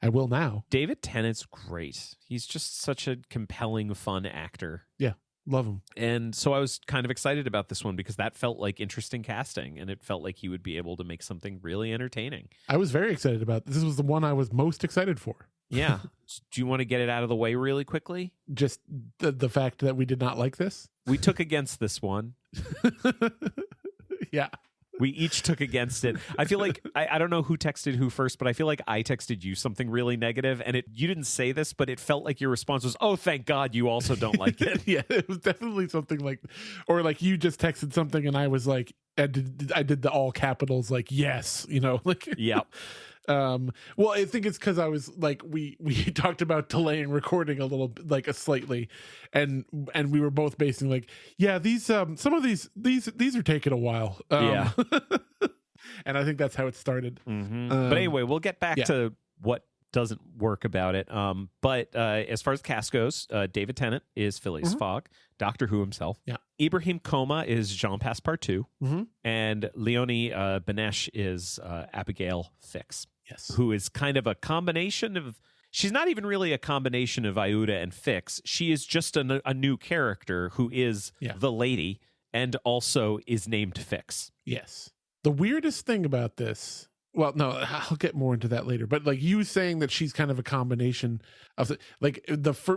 I will now. David Tennant's great. He's just such a compelling, fun actor. Yeah. Love him. And so I was kind of excited about this one because that felt like interesting casting, and it felt like he would be able to make something really entertaining. I was very excited about this. This was the one I was most excited for. Yeah. Do you want to get it out of the way really quickly? Just the fact that we did not like this? We took against this one. Yeah. We each took against it. I feel like, I don't know who texted who first, but I feel like I texted you something really negative, and you didn't say this, but it felt like your response was, oh, thank God you also don't like it. Yeah, it was definitely something like, or like you just texted something and I was like, I did the all capitals, like, yes, like. Yep. Well, I think it's because I was like, we talked about delaying recording a little, like a slightly, and we were both basing like, yeah, these some of these are taking a while. Yeah. And I think that's how it started. But anyway, we'll get back to what doesn't work about it. But as far as the cast goes, David Tennant is Phileas Fogg, Doctor Who himself. Yeah. Ibrahim Koma is Jean Passepartout, and Leonie Benesch is Abigail Fix. Yes. Who is kind of a combination of. She's not even really a combination of Iuda and Fix. She is just a new character who is the lady and also is named Fix. Yes. The weirdest thing about this, well, no, I'll get more into that later, but like you saying that she's kind of a combination of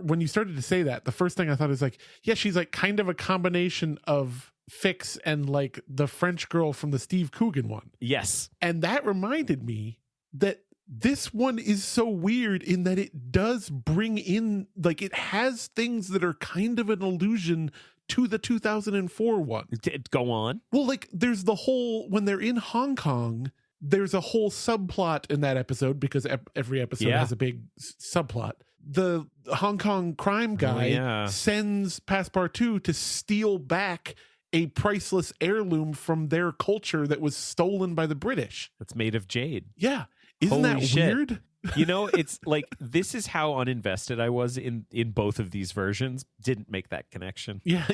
when you started to say that, the first thing I thought is like, yeah, she's like kind of a combination of Fix and like the French girl from the Steve Coogan one. Yes. And that reminded me that this one is so weird in that it does bring in, like, it has things that are kind of an allusion to the 2004 one. Go on. Well, like, there's the whole, when they're in Hong Kong, there's a whole subplot in that episode because every episode has a big subplot. The Hong Kong crime guy sends Passepartout to steal back a priceless heirloom from their culture that was stolen by the British. That's made of jade. Yeah. Isn't Holy that shit. weird? You know, it's like, this is how uninvested I was in both of these versions. Didn't make that connection. Yeah.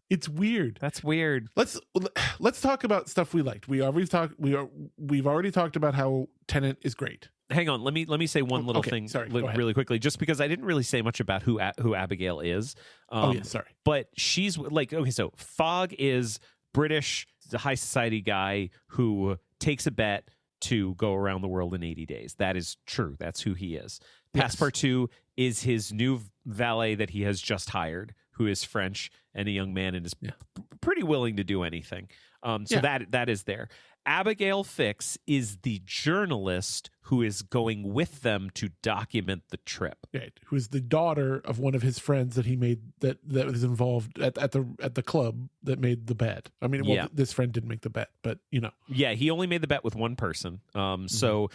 It's weird. That's weird. Let's talk about stuff we liked. We've already talked about how Tennant is great. Hang on, let me say one little thing really quickly, just because I didn't really say much about who Abigail is. Sorry. But she's like, okay, so Fogg is British, the high society guy who takes a bet to go around the world in 80 days. That is true. That's who he is. Yes. Passepartout is his new valet that he has just hired, who is French and a young man and is pretty willing to do anything. That is there. Abigail Fix is the journalist who is going with them to document the trip. Right. Who is the daughter of one of his friends that he made that was involved at the club that made the bet. I mean, this friend didn't make the bet, but you know. Yeah, he only made the bet with one person. So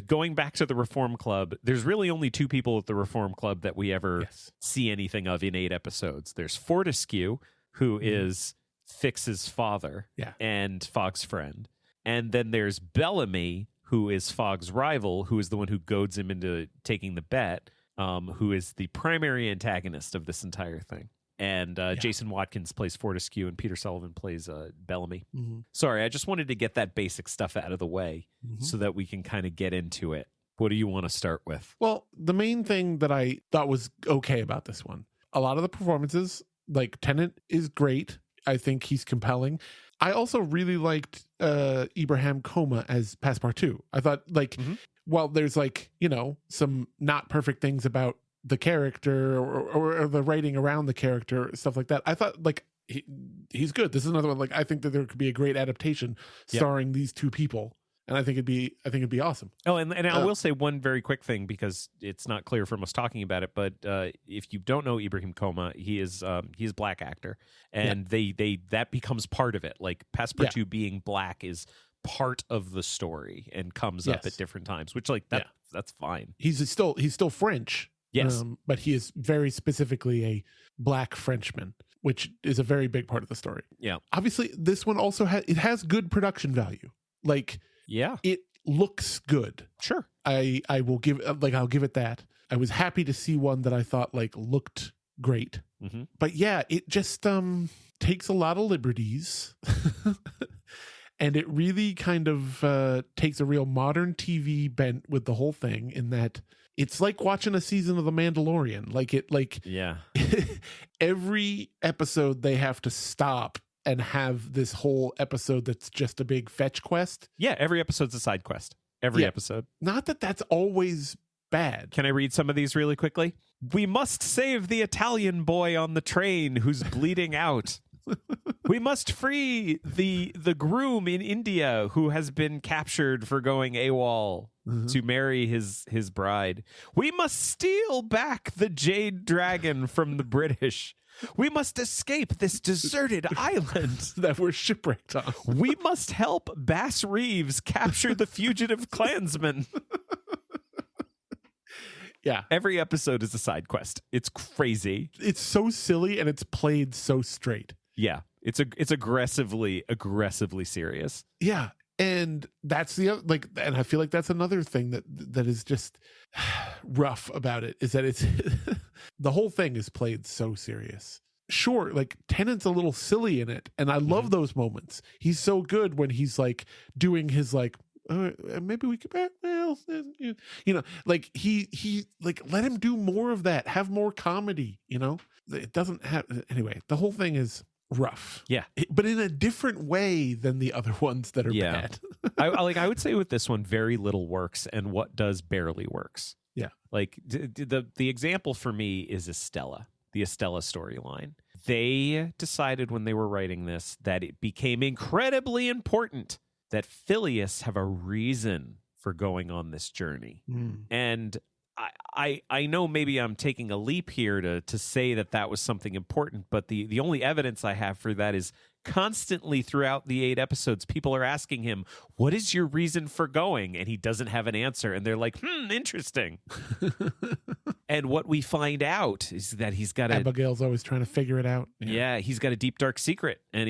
going back to the Reform Club, there's really only two people at the Reform Club that we ever see anything of in 8 episodes. There's Fortescue, who is Fix's father and Fogg's friend. And then there's Bellamy, who is Fogg's rival, who is the one who goads him into taking the bet, who is the primary antagonist of this entire thing. And Jason Watkins plays Fortescue and Peter Sullivan plays Bellamy. Sorry, I just wanted to get that basic stuff out of the way so that we can kind of get into it. What do you want to start with? Well, the main thing that I thought was okay about this one, a lot of the performances, like Tennant is great. I think he's compelling. I also really liked Ibrahim Koma as Passepartout. I thought, like, while there's, like, you know, some not perfect things about the character or the writing around the character, stuff like that, I thought, like, he's good. This is another one. Like, I think that there could be a great adaptation starring these two people. And I think it'd be awesome. Oh, and I will say one very quick thing because it's not clear from us talking about it. But if you don't know Ibrahim Koma, he's a black actor, and that becomes part of it. Like Passepartout being black is part of the story and comes up at different times, which that's fine. He's still French, yes, but he is very specifically a black Frenchman, which is a very big part of the story. Yeah, obviously, this one also has good production value. Like. Yeah, it looks good. Sure, I'll give it that. I was happy to see one that I thought like looked great. But yeah, it just takes a lot of liberties, and it really kind of takes a real modern TV bent with the whole thing. In that it's like watching a season of The Mandalorian. Every episode they have to stop and have this whole episode that's just a big fetch quest. Yeah, every episode's a side quest. Every episode. Not that that's always bad. Can I read some of these really quickly? We must save the Italian boy on the train who's bleeding out. We must free the groom in India who has been captured for going AWOL to marry his bride. We must steal back the jade dragon from the British. We must escape this deserted island that we're shipwrecked on. We must help Bass Reeves capture the fugitive Klansman. Yeah. Every episode is a side quest. It's crazy. It's so silly and it's played so straight. Yeah. It's aggressively serious. Yeah. And that's the other, like, and I feel like that's another thing that is just rough about it, is that it's the whole thing is played so serious. Sure, like Tennant's a little silly in it, and I love those moments. He's so good when he's like doing his like, maybe we could, well, you know, like he like, let him do more of that, have more comedy. You know, it doesn't have anyway. The whole thing is rough, but in a different way than the other ones that are bad. I would say with this one, very little works, and what does barely works. Yeah, like the example for me is Estella, the Estella storyline. They decided when they were writing this that it became incredibly important that Phileas have a reason for going on this journey, and I know maybe I'm taking a leap here to say that was something important, but the only evidence I have for that is constantly throughout the 8 episodes, people are asking him, what is your reason for going? And he doesn't have an answer. And they're like, interesting. And what we find out is that he's got Abigail's always trying to figure it out. Yeah, he's got a deep, dark secret. And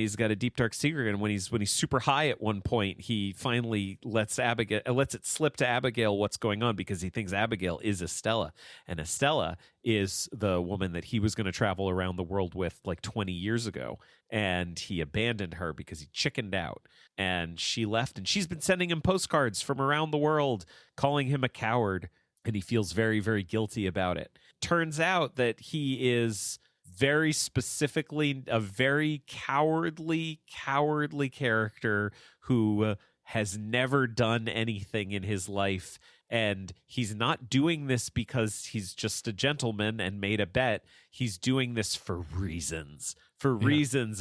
when he's super high at one point, he finally lets it slip to Abigail what's going on, because he thinks Abigail is Estella. And Estella is the woman that he was going to travel around the world with like 20 years ago. And he abandoned her because he chickened out, and she left, and she's been sending him postcards from around the world calling him a coward, and he feels very, very guilty about it. Turns out that he is very specifically a very cowardly character who has never done anything in his life. And he's not doing this because he's just a gentleman and made a bet. He's doing this for reasons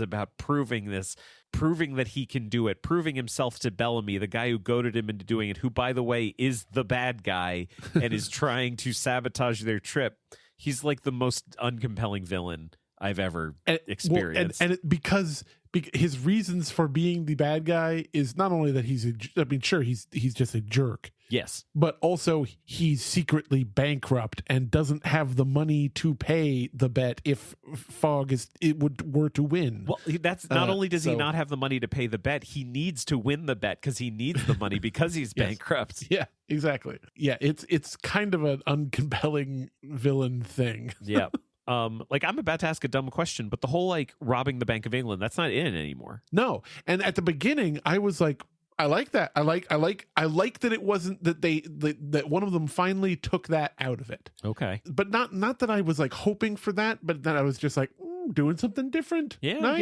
about proving that he can do it, proving himself to Bellamy, the guy who goaded him into doing it, who, by the way, is the bad guy and is trying to sabotage their trip. He's like the most uncompelling villain I've ever experienced. Because his reasons for being the bad guy is not only that he's just a jerk. Yes. But also he's secretly bankrupt and doesn't have the money to pay the bet if Fogg were to win. Well, that's not only does he not have the money to pay the bet, he needs to win the bet because he needs the money because he's bankrupt. Yeah, exactly. Yeah, it's kind of an uncompelling villain thing. Yeah. Like, I'm about to ask a dumb question, but the whole like robbing the Bank of England, that's not in anymore. No. And at the beginning I was like, I like that. I like that it wasn't that one of them finally took that out of it. Okay. But not that I was like hoping for that, but that I was just like doing something different. Yeah, nice.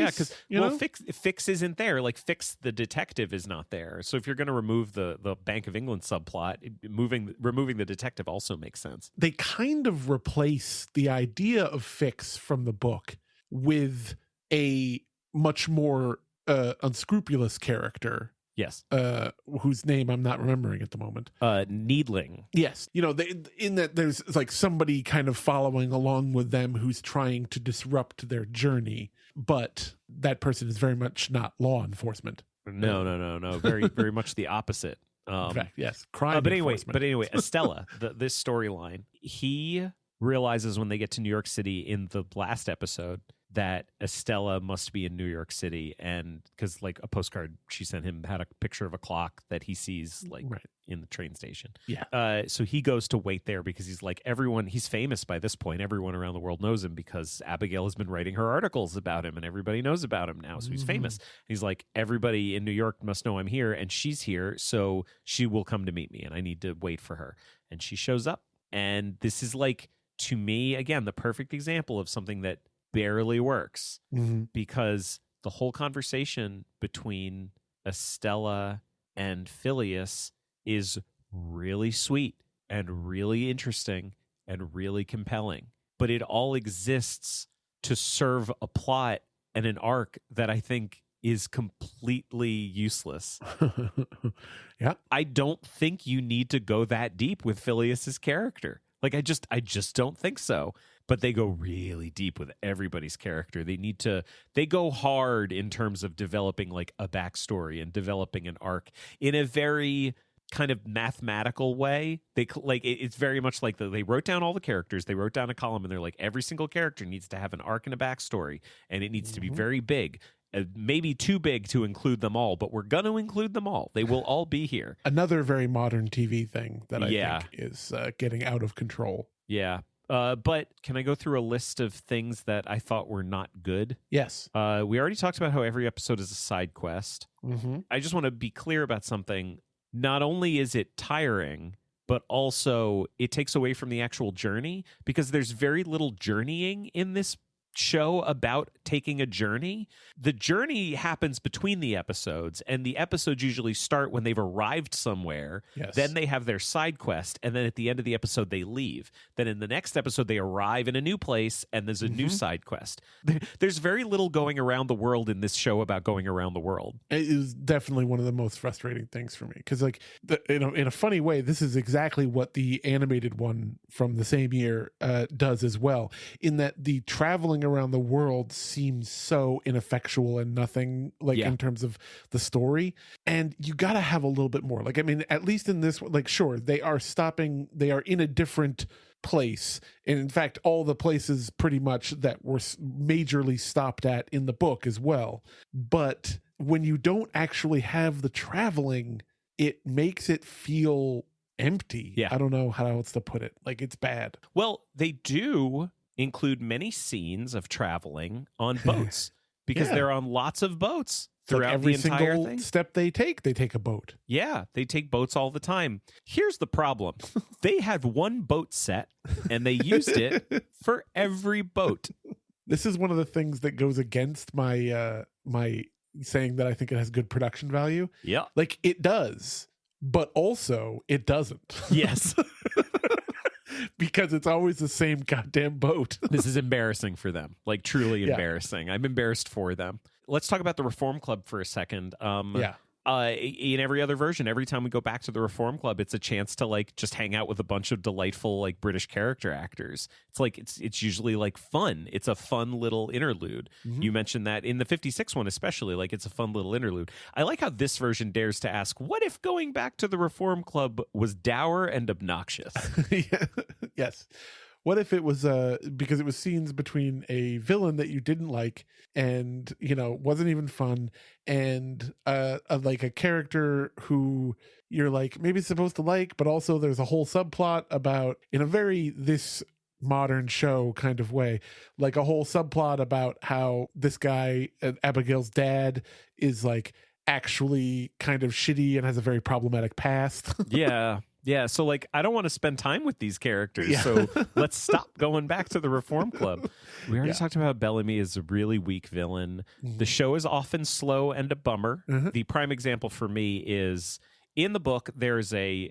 Yeah, because Fix isn't there. Like, Fix the detective is not there. So if you're going to remove the Bank of England subplot, removing the detective also makes sense. They kind of replace the idea of Fix from the book with a much more unscrupulous character. Yes. Whose name I'm not remembering at the moment. Needling. Yes. In that there's like somebody kind of following along with them who's trying to disrupt their journey, but that person is very much not law enforcement. No. Very, very much the opposite. In fact, yes. Crime enforcement. But anyway, Estella, this storyline, he realizes when they get to New York City in the last episode that Estella must be in New York City, and because like a postcard she sent him had a picture of a clock that he sees like in the train station. Yeah. So he goes to wait there because he's like, he's famous by this point. Everyone around the world knows him because Abigail has been writing her articles about him and everybody knows about him now. So he's famous. He's like, everybody in New York must know I'm here and she's here. So she will come to meet me and I need to wait for her. And she shows up. And this is like, to me, again, the perfect example of something that barely works because the whole conversation between Estella and Phileas is really sweet and really interesting and really compelling, but it all exists to serve a plot and an arc that I think is completely useless. Yeah. I don't think you need to go that deep with Phileas's character. Like, I just don't think so. but they go really deep with everybody's character. They go hard in terms of developing like a backstory and developing an arc in a very kind of mathematical way. It's very much like they wrote down all the characters. They wrote down a column and they're like, every single character needs to have an arc and a backstory, and it needs to be very big. Maybe too big to include them all, but we're going to include them all. They will all be here. Another very modern TV thing that I think is getting out of control. Yeah. But can I go through a list of things that I thought were not good? Yes. We already talked about how every episode is a side quest. Mm-hmm. I just want to be clear about something. Not only is it tiring, but also it takes away from the actual journey, because there's very little journeying in this show about taking a journey. The journey happens between the episodes, and the episodes usually start when they've arrived somewhere. Yes. Then they have their side quest, and then at the end of the episode they leave. Then in the next episode they arrive in a new place, and there's a new side quest. There's very little going around the world in this show about going around the world. It is definitely one of the most frustrating things for me, because like in a funny way, this is exactly what the animated one from the same year does as well, in that the traveling around the world seems so ineffectual and nothing in terms of the story, and you gotta have a little bit more. Like, I mean, at least in this, like, sure, they are in a different place, and in fact all the places pretty much that were majorly stopped at in the book as well, but when you don't actually have the traveling, it makes it feel empty. I don't know how else to put it. Like, it's bad. Well, they do include many scenes of traveling on boats, because they're on lots of boats throughout every the entire single thing. step they take a boat. Yeah, they take boats all the time. Here's the problem. They had one boat set, and they used it for every boat. This is one of the things that goes against my my saying that I think it has good production value. Yeah. Like, it does, but also it doesn't. Yes. Because it's always the same goddamn boat. This is embarrassing for them. Like, truly embarrassing. I'm embarrassed for them. Let's talk about the Reform Club for a second. In every other version, every time we go back to the Reform Club, it's a chance to like just hang out with a bunch of delightful like British character actors. It's like it's usually like fun. It's a fun little interlude. Mm-hmm. You mentioned that in the 56 one especially, like, it's a fun little interlude. I like how this version dares to ask, what if going back to the Reform Club was dour and obnoxious? Yes. What if it was because it was scenes between a villain that you didn't like, and wasn't even fun, and like a character who you're like maybe supposed to like, but also there's a whole subplot about, in a very this modern show kind of way, like a whole subplot about how this guy, Abigail's dad, is like actually kind of shitty and has a very problematic past. Yeah, so like, I don't want to spend time with these characters, so let's stop going back to the Reform Club. We already talked about Bellamy as a really weak villain. Mm-hmm. The show is often slow and a bummer. Mm-hmm. The prime example for me is, in the book, there's a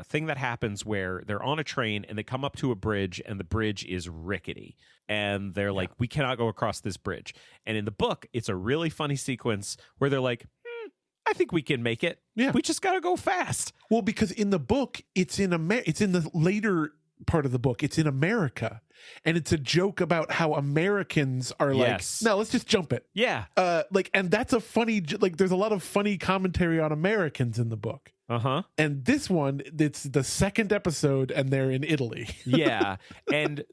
thing that happens where they're on a train and they come up to a bridge, and the bridge is rickety. And they're like, we cannot go across this bridge. And in the book, it's a really funny sequence where they're like, I think we can make it. Yeah. We just got to go fast. Well, because in the book, it's in the later part of the book, it's in America. And it's a joke about how Americans are like, no, let's just jump it. Yeah. And that's a funny, like, there's a lot of funny commentary on Americans in the book. Uh-huh. And this one, it's the second episode and they're in Italy. Yeah. And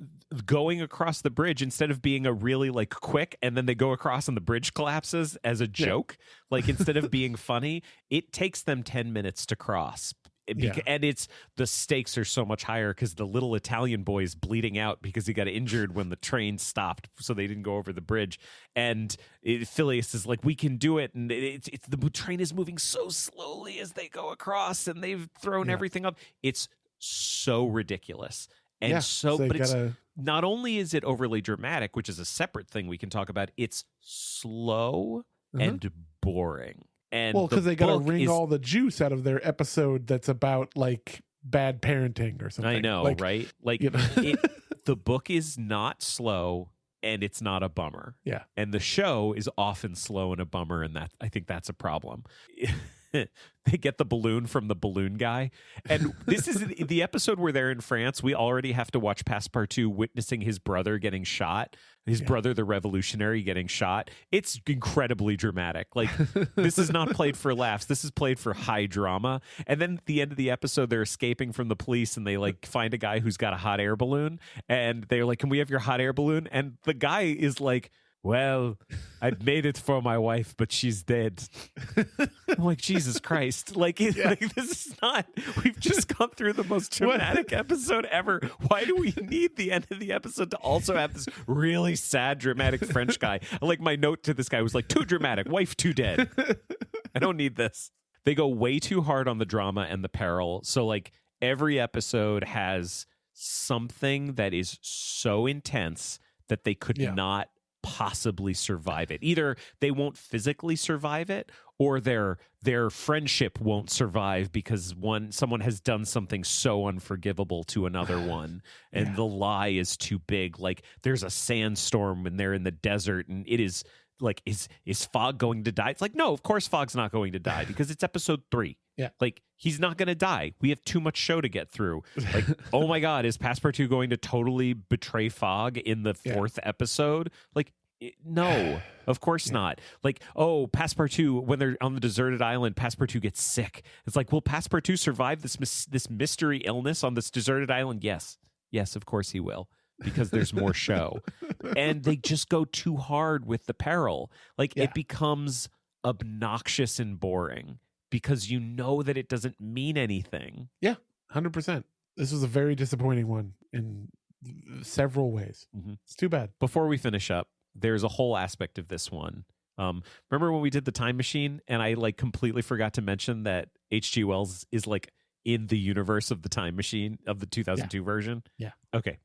going across the bridge, instead of being a really like quick, and then they go across and the bridge collapses as a joke, like, instead of being funny, it takes them 10 minutes to cross. And the stakes are so much higher because the little Italian boy is bleeding out because he got injured when the train stopped, so they didn't go over the bridge. And Phileas is like, we can do it, and the train is moving so slowly as they go across, and they've thrown everything up. It's so ridiculous. And but it's not only is it overly dramatic, which is a separate thing we can talk about, it's slow and boring. And well, because they got to wring all the juice out of their episode that's about like bad parenting or something. I know, like, right? Like, the book is not slow, and it's not a bummer. Yeah. And the show is often slow and a bummer, and I think that's a problem. they get the balloon from the balloon guy. And this is the episode where they're in France. We already have to watch Passepartout witnessing his brother getting shot. His brother, the revolutionary, getting shot. It's incredibly dramatic. Like, this is not played for laughs. This is played for high drama. And then at the end of the episode, they're escaping from the police and they like find a guy who's got a hot air balloon. And they're like, can we have your hot air balloon? And the guy is like, well, I've made it for my wife, but she's dead. I'm like, Jesus Christ. Like, like, this is not, we've just gone through the most dramatic episode ever. Why do we need the end of the episode to also have this really sad, dramatic French guy? Like, my note to this guy was like, too dramatic, wife too dead. I don't need this. They go way too hard on the drama and the peril. So, like, every episode has something that is so intense that they could not possibly survive it. Either they won't physically survive it, or their friendship won't survive because someone has done something so unforgivable to another one, and the lie is too big. Like, there's a sandstorm when they're in the desert, and it is like, is Fogg going to die? It's like, no, of course Fogg's not going to die because it's episode 3. Yeah. Like, he's not going to die. We have too much show to get through. Like, oh my God, is Passepartout going to totally betray Fogg in the 4th episode? Like, no, of course not. Like, oh, Passepartout, when they're on the deserted island, Passepartout gets sick. It's like, will Passepartout survive this mystery illness on this deserted island? Yes. Yes, of course he will. Because there's more show. And they just go too hard with the peril. Like, it becomes obnoxious and boring because you know that it doesn't mean anything. Yeah, 100%. This was a very disappointing one in several ways. It's too bad. Before we finish up, there's a whole aspect of this one. Remember when we did the time machine and I like completely forgot to mention that H.G. Wells is like in the universe of the time machine of the 2002 version? Yeah. Okay.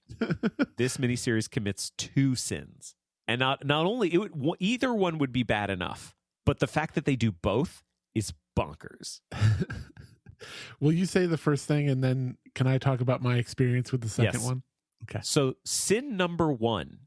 This miniseries commits 2 sins. And not only either one would be bad enough, but the fact that they do both is bonkers. Will you say the first thing and then can I talk about my experience with the second one? Okay. So sin number 1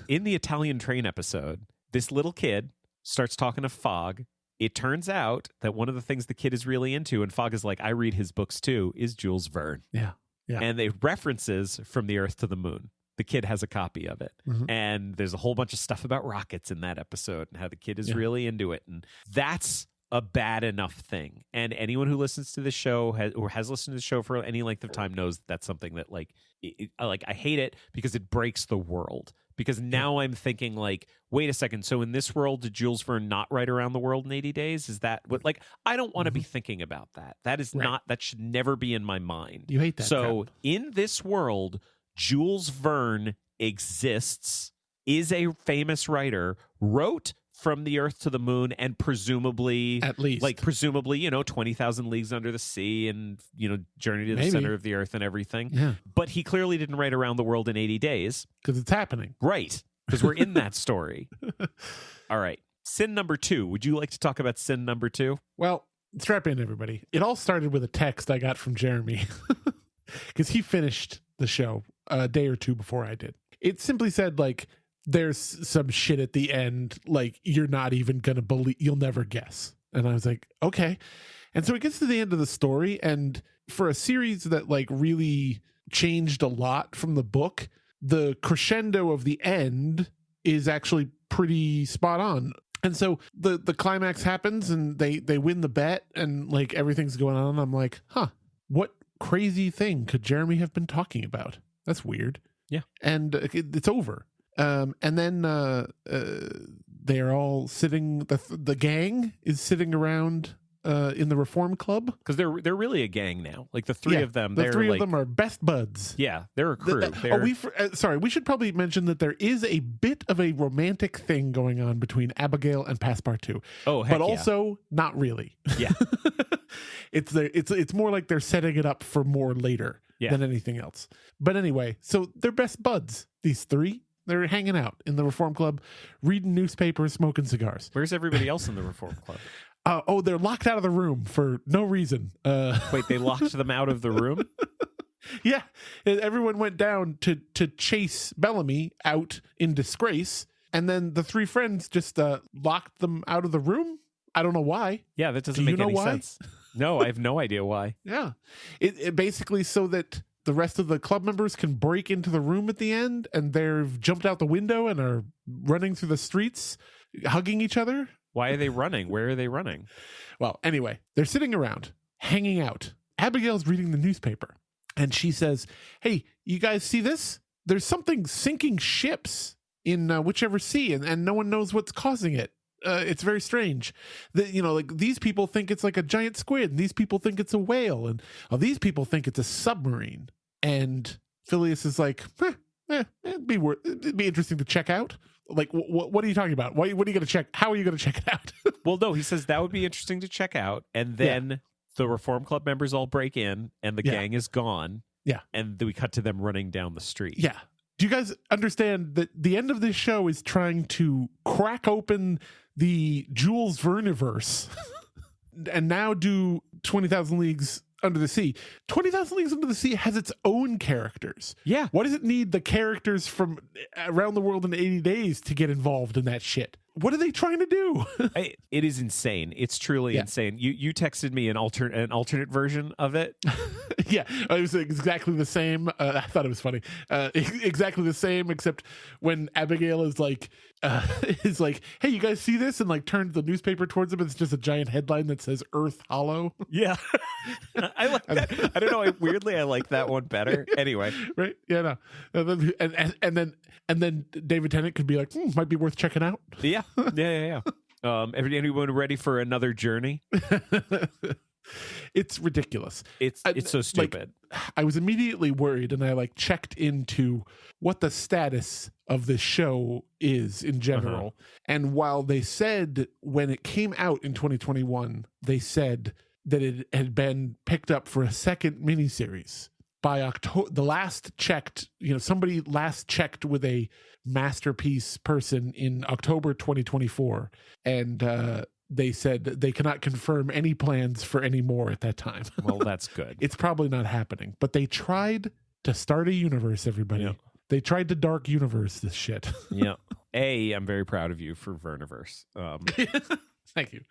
in the Italian train episode, this little kid starts talking to Fogg. It turns out that one of the things the kid is really into, and Fogg is like, I read his books too, is Jules Verne. Yeah. Yeah. And they references From the Earth to the Moon. The kid has a copy of it. And there's a whole bunch of stuff about rockets in that episode and how the kid is really into it. And that's a bad enough thing. And anyone who listens to this show has listened to the show for any length of time knows that's something that like I hate it because it breaks the world. Because now I'm thinking like, wait a second. So in this world, did Jules Verne not write Around the World in 80 Days? Is that what, like, I don't want to be thinking about that. That is not, that should never be in my mind. You hate that. So crap. In this world, Jules Verne exists, is a famous writer, wrote From the Earth to the Moon, and presumably, at least, 20,000 Leagues Under the Sea, and Journey to the Center of the Earth and everything. Yeah. But he clearly didn't write Around the World in 80 Days because it's happening, right? Because we're in that story. All right, sin number 2. Would you like to talk about sin number 2? Well, strap in, everybody. It all started with a text I got from Jeremy because he finished the show a day or two before I did. It simply said like, there's some shit at the end, like you're not even gonna believe, you'll never guess. And I was like, okay. And so it gets to the end of the story, and for a series that like really changed a lot from the book, the crescendo of the end is actually pretty spot on. And so the climax happens and they win the bet and like everything's going on. I'm like, what crazy thing could Jeremy have been talking about? That's weird. Yeah. And it's over. And then they're all sitting. The gang is sitting around in the Reform Club because they're really a gang now. Like the three of them. The three of them are best buds. Yeah, they're a crew. We should probably mention that there is a bit of a romantic thing going on between Abigail and Passepartout. Oh, heck but also not really. Yeah, it's more like they're setting it up for more later than anything else. But anyway, so they're best buds. These three. They're hanging out in the Reform Club, reading newspapers, smoking cigars. Where's everybody else in the Reform Club? They're locked out of the room for no reason. Wait, they locked them out of the room? Yeah. Everyone went down to chase Bellamy out in disgrace. And then the three friends just locked them out of the room. I don't know why. Yeah, that doesn't Do you make know any why? sense. No, I have no idea why. Yeah. It basically so that the rest of the club members can break into the room at the end, and they've jumped out the window and are running through the streets, hugging each other. Why are they running? Where are they running? Well, anyway, they're sitting around, hanging out. Abigail's reading the newspaper, and she says, hey, you guys see this? There's something sinking ships in whichever sea, and no one knows what's causing it. It's very strange. Like these people think it's like a giant squid, and these people think it's a whale, and these people think it's a submarine. And Phileas is like, it'd be interesting to check out. Like, what are you talking about? What are you going to check? How are you going to check it out? Well, no, he says that would be interesting to check out, and then the Reform Club members all break in, and the gang is gone. Yeah, and then we cut to them running down the street. Yeah. Do you guys understand that the end of this show is trying to crack open the Jules Verneverse and now do 20,000 Leagues Under the Sea? 20,000 Leagues Under the Sea has its own characters. Yeah. Why does it need the characters from Around the World in 80 Days to get involved in that shit? What are they trying to do? It is insane. It's truly insane. You texted me an alternate version of it. Yeah, it was exactly the same. I thought it was funny. Exactly the same, except when Abigail is like, "Hey, you guys see this?" and like turns the newspaper towards them, and it's just a giant headline that says "Earth Hollow." Yeah, I like that. I don't know. Weirdly, I like that one better. Anyway, right? Yeah, no, and then David Tennant could be like, "Might be worth checking out." Yeah. Anyone ready for another journey? It's ridiculous. It's so stupid. Like, I was immediately worried, and I checked into what the status of this show is in general. And while they said when it came out in 2021, they said that it had been picked up for a second miniseries by October. The last checked, somebody last checked with a Masterpiece person in October 2024, and they said they cannot confirm any plans for any more at that time. Well, that's good. It's probably not happening, but they tried to start a universe, everybody. Yeah. They tried to dark universe this shit. Yeah. I'm very proud of you for Verniverse. Thank you.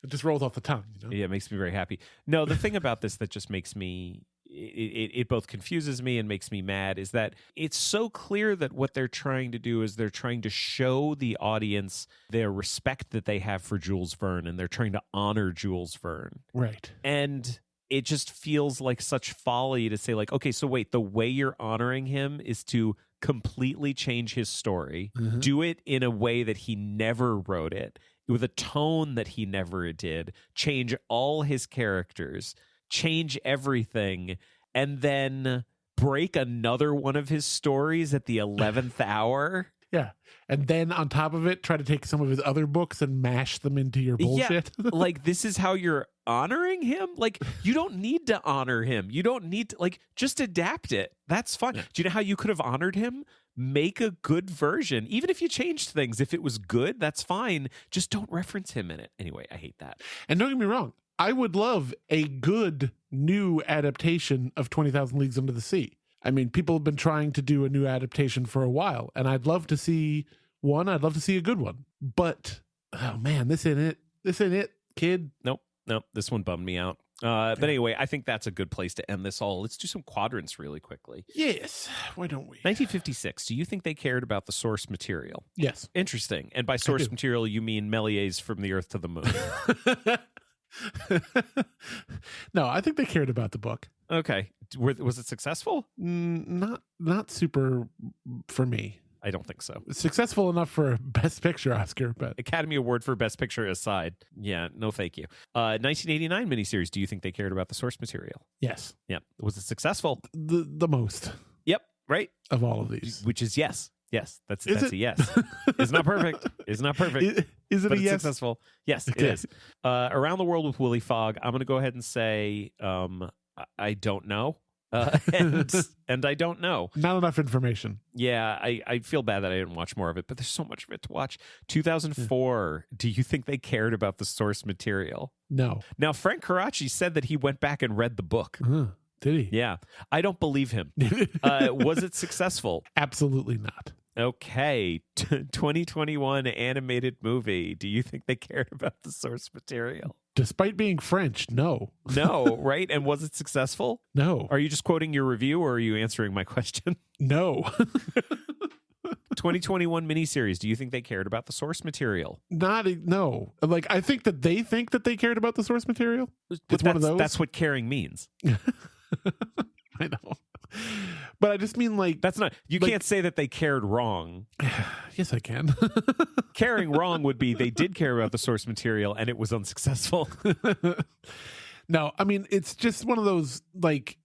It just rolls off the tongue. Yeah, it makes me very happy. No, the thing about this that just makes me... It both confuses me and makes me mad is that it's so clear that what they're trying to do is they're trying to show the audience their respect that they have for Jules Verne, and they're trying to honor Jules Verne. Right. And it just feels like such folly to say, like, okay, so wait, the way you're honoring him is to completely change his story, do it in a way that he never wrote it, with a tone that he never did, change all his characters, change everything, and then break another one of his stories at the 11th hour. Yeah. And then on top of it, try to take some of his other books and mash them into your bullshit. Yeah, like, this is how you're honoring him? Like, you don't need to honor him. You don't need to, just adapt it. That's fine. Yeah. Do you know how you could have honored him? Make a good version. Even if you changed things, if it was good, that's fine. Just don't reference him in it. Anyway, I hate that. And don't get me wrong, I would love a good new adaptation of 20,000 Leagues Under the Sea. I mean, people have been trying to do a new adaptation for a while, and I'd love to see one. I'd love to see a good one. But, oh man, this ain't it. This ain't it, kid. Nope. This one bummed me out. But anyway, I think that's a good place to end this all. Let's do some quadrants really quickly. Yes. Why don't we? 1956. Do you think they cared about the source material? Yes. Interesting. And by source material, you mean Méliès From the Earth to the Moon. No, I think they cared about the book. Okay. Was it successful? Not super for me. I don't think so. Successful enough for a Best Picture Oscar, but Academy Award for Best Picture aside. Yeah, no thank you. 1989 miniseries. Do you think they cared about the source material? Yes. Yeah. Was it successful? The most. Yep. Right. Of all of these. Which is yes. Yes. That's a yes. It's not perfect. It's not perfect. Is it but a it's yes? Successful. Yes, it is. Around the World with Willy Fog. I'm going to go ahead and say I don't know. And I don't know. Not enough information. Yeah, I feel bad that I didn't watch more of it, but there's so much of it to watch. 2004. Do you think they cared about the source material? No. Now, Frank Coraci said that he went back and read the book. Did he? Yeah. I don't believe him. Was it successful? Absolutely not. Okay, 2021 animated movie. Do you think they cared about the source material? Despite being French, no. No, right? And was it successful? No. Are you just quoting your review or are you answering my question? No. 2021 miniseries. Do you think they cared about the source material? No. Like, I think that they think that they cared about the source material. It's one of those. That's what caring means. I know. But I just mean like... That's not... You can't say that they cared wrong. Yes, I can. Caring wrong would be they did care about the source material and it was unsuccessful. No, I mean, it's just one of those, like,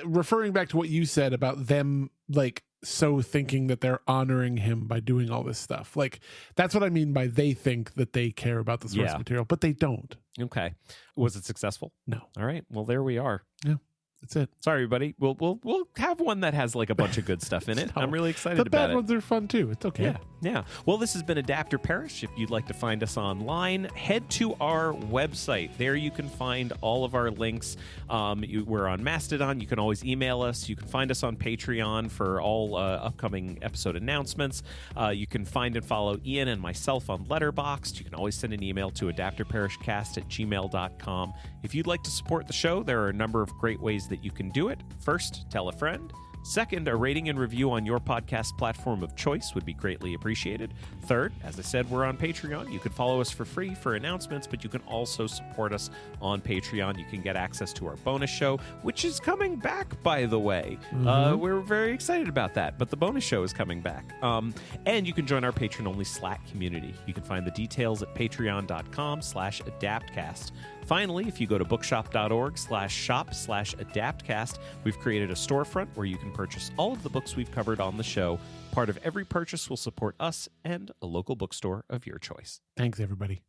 referring back to what you said about them, like, so thinking that they're honoring him by doing all this stuff. Like, that's what I mean by they think that they care about the source material, but they don't. Okay. Was it successful? No. All right. Well, there we are. Yeah. That's it. Sorry, everybody. We'll have one that has like a bunch of good stuff in it. No, I'm really excited the about it. bad ones are fun too. It's okay. Yeah. Well, this has been Adapt or Perish. If you'd like to find us online, head to our website. There you can find all of our links. We're on Mastodon. You can always email us. You can find us on Patreon for all upcoming episode announcements. You can find and follow Ian and myself on Letterboxd. You can always send an email to adaptorperishcast@gmail.com. If you'd like to support the show, there are a number of great ways that you can do it. First, tell a friend. Second, a rating and review on your podcast platform of choice would be greatly appreciated. Third, as I said, we're on Patreon. You can follow us for free for announcements, but you can also support us on Patreon. You can get access to our bonus show, which is coming back, by the way. We're very excited about that, but the bonus show is coming back. And you can join our patron-only Slack community. You can find the details at patreon.com/adaptcast. Finally, if you go to bookshop.org/shop/adaptcast, we've created a storefront where you can purchase all of the books we've covered on the show. Part of every purchase will support us and a local bookstore of your choice. Thanks, everybody.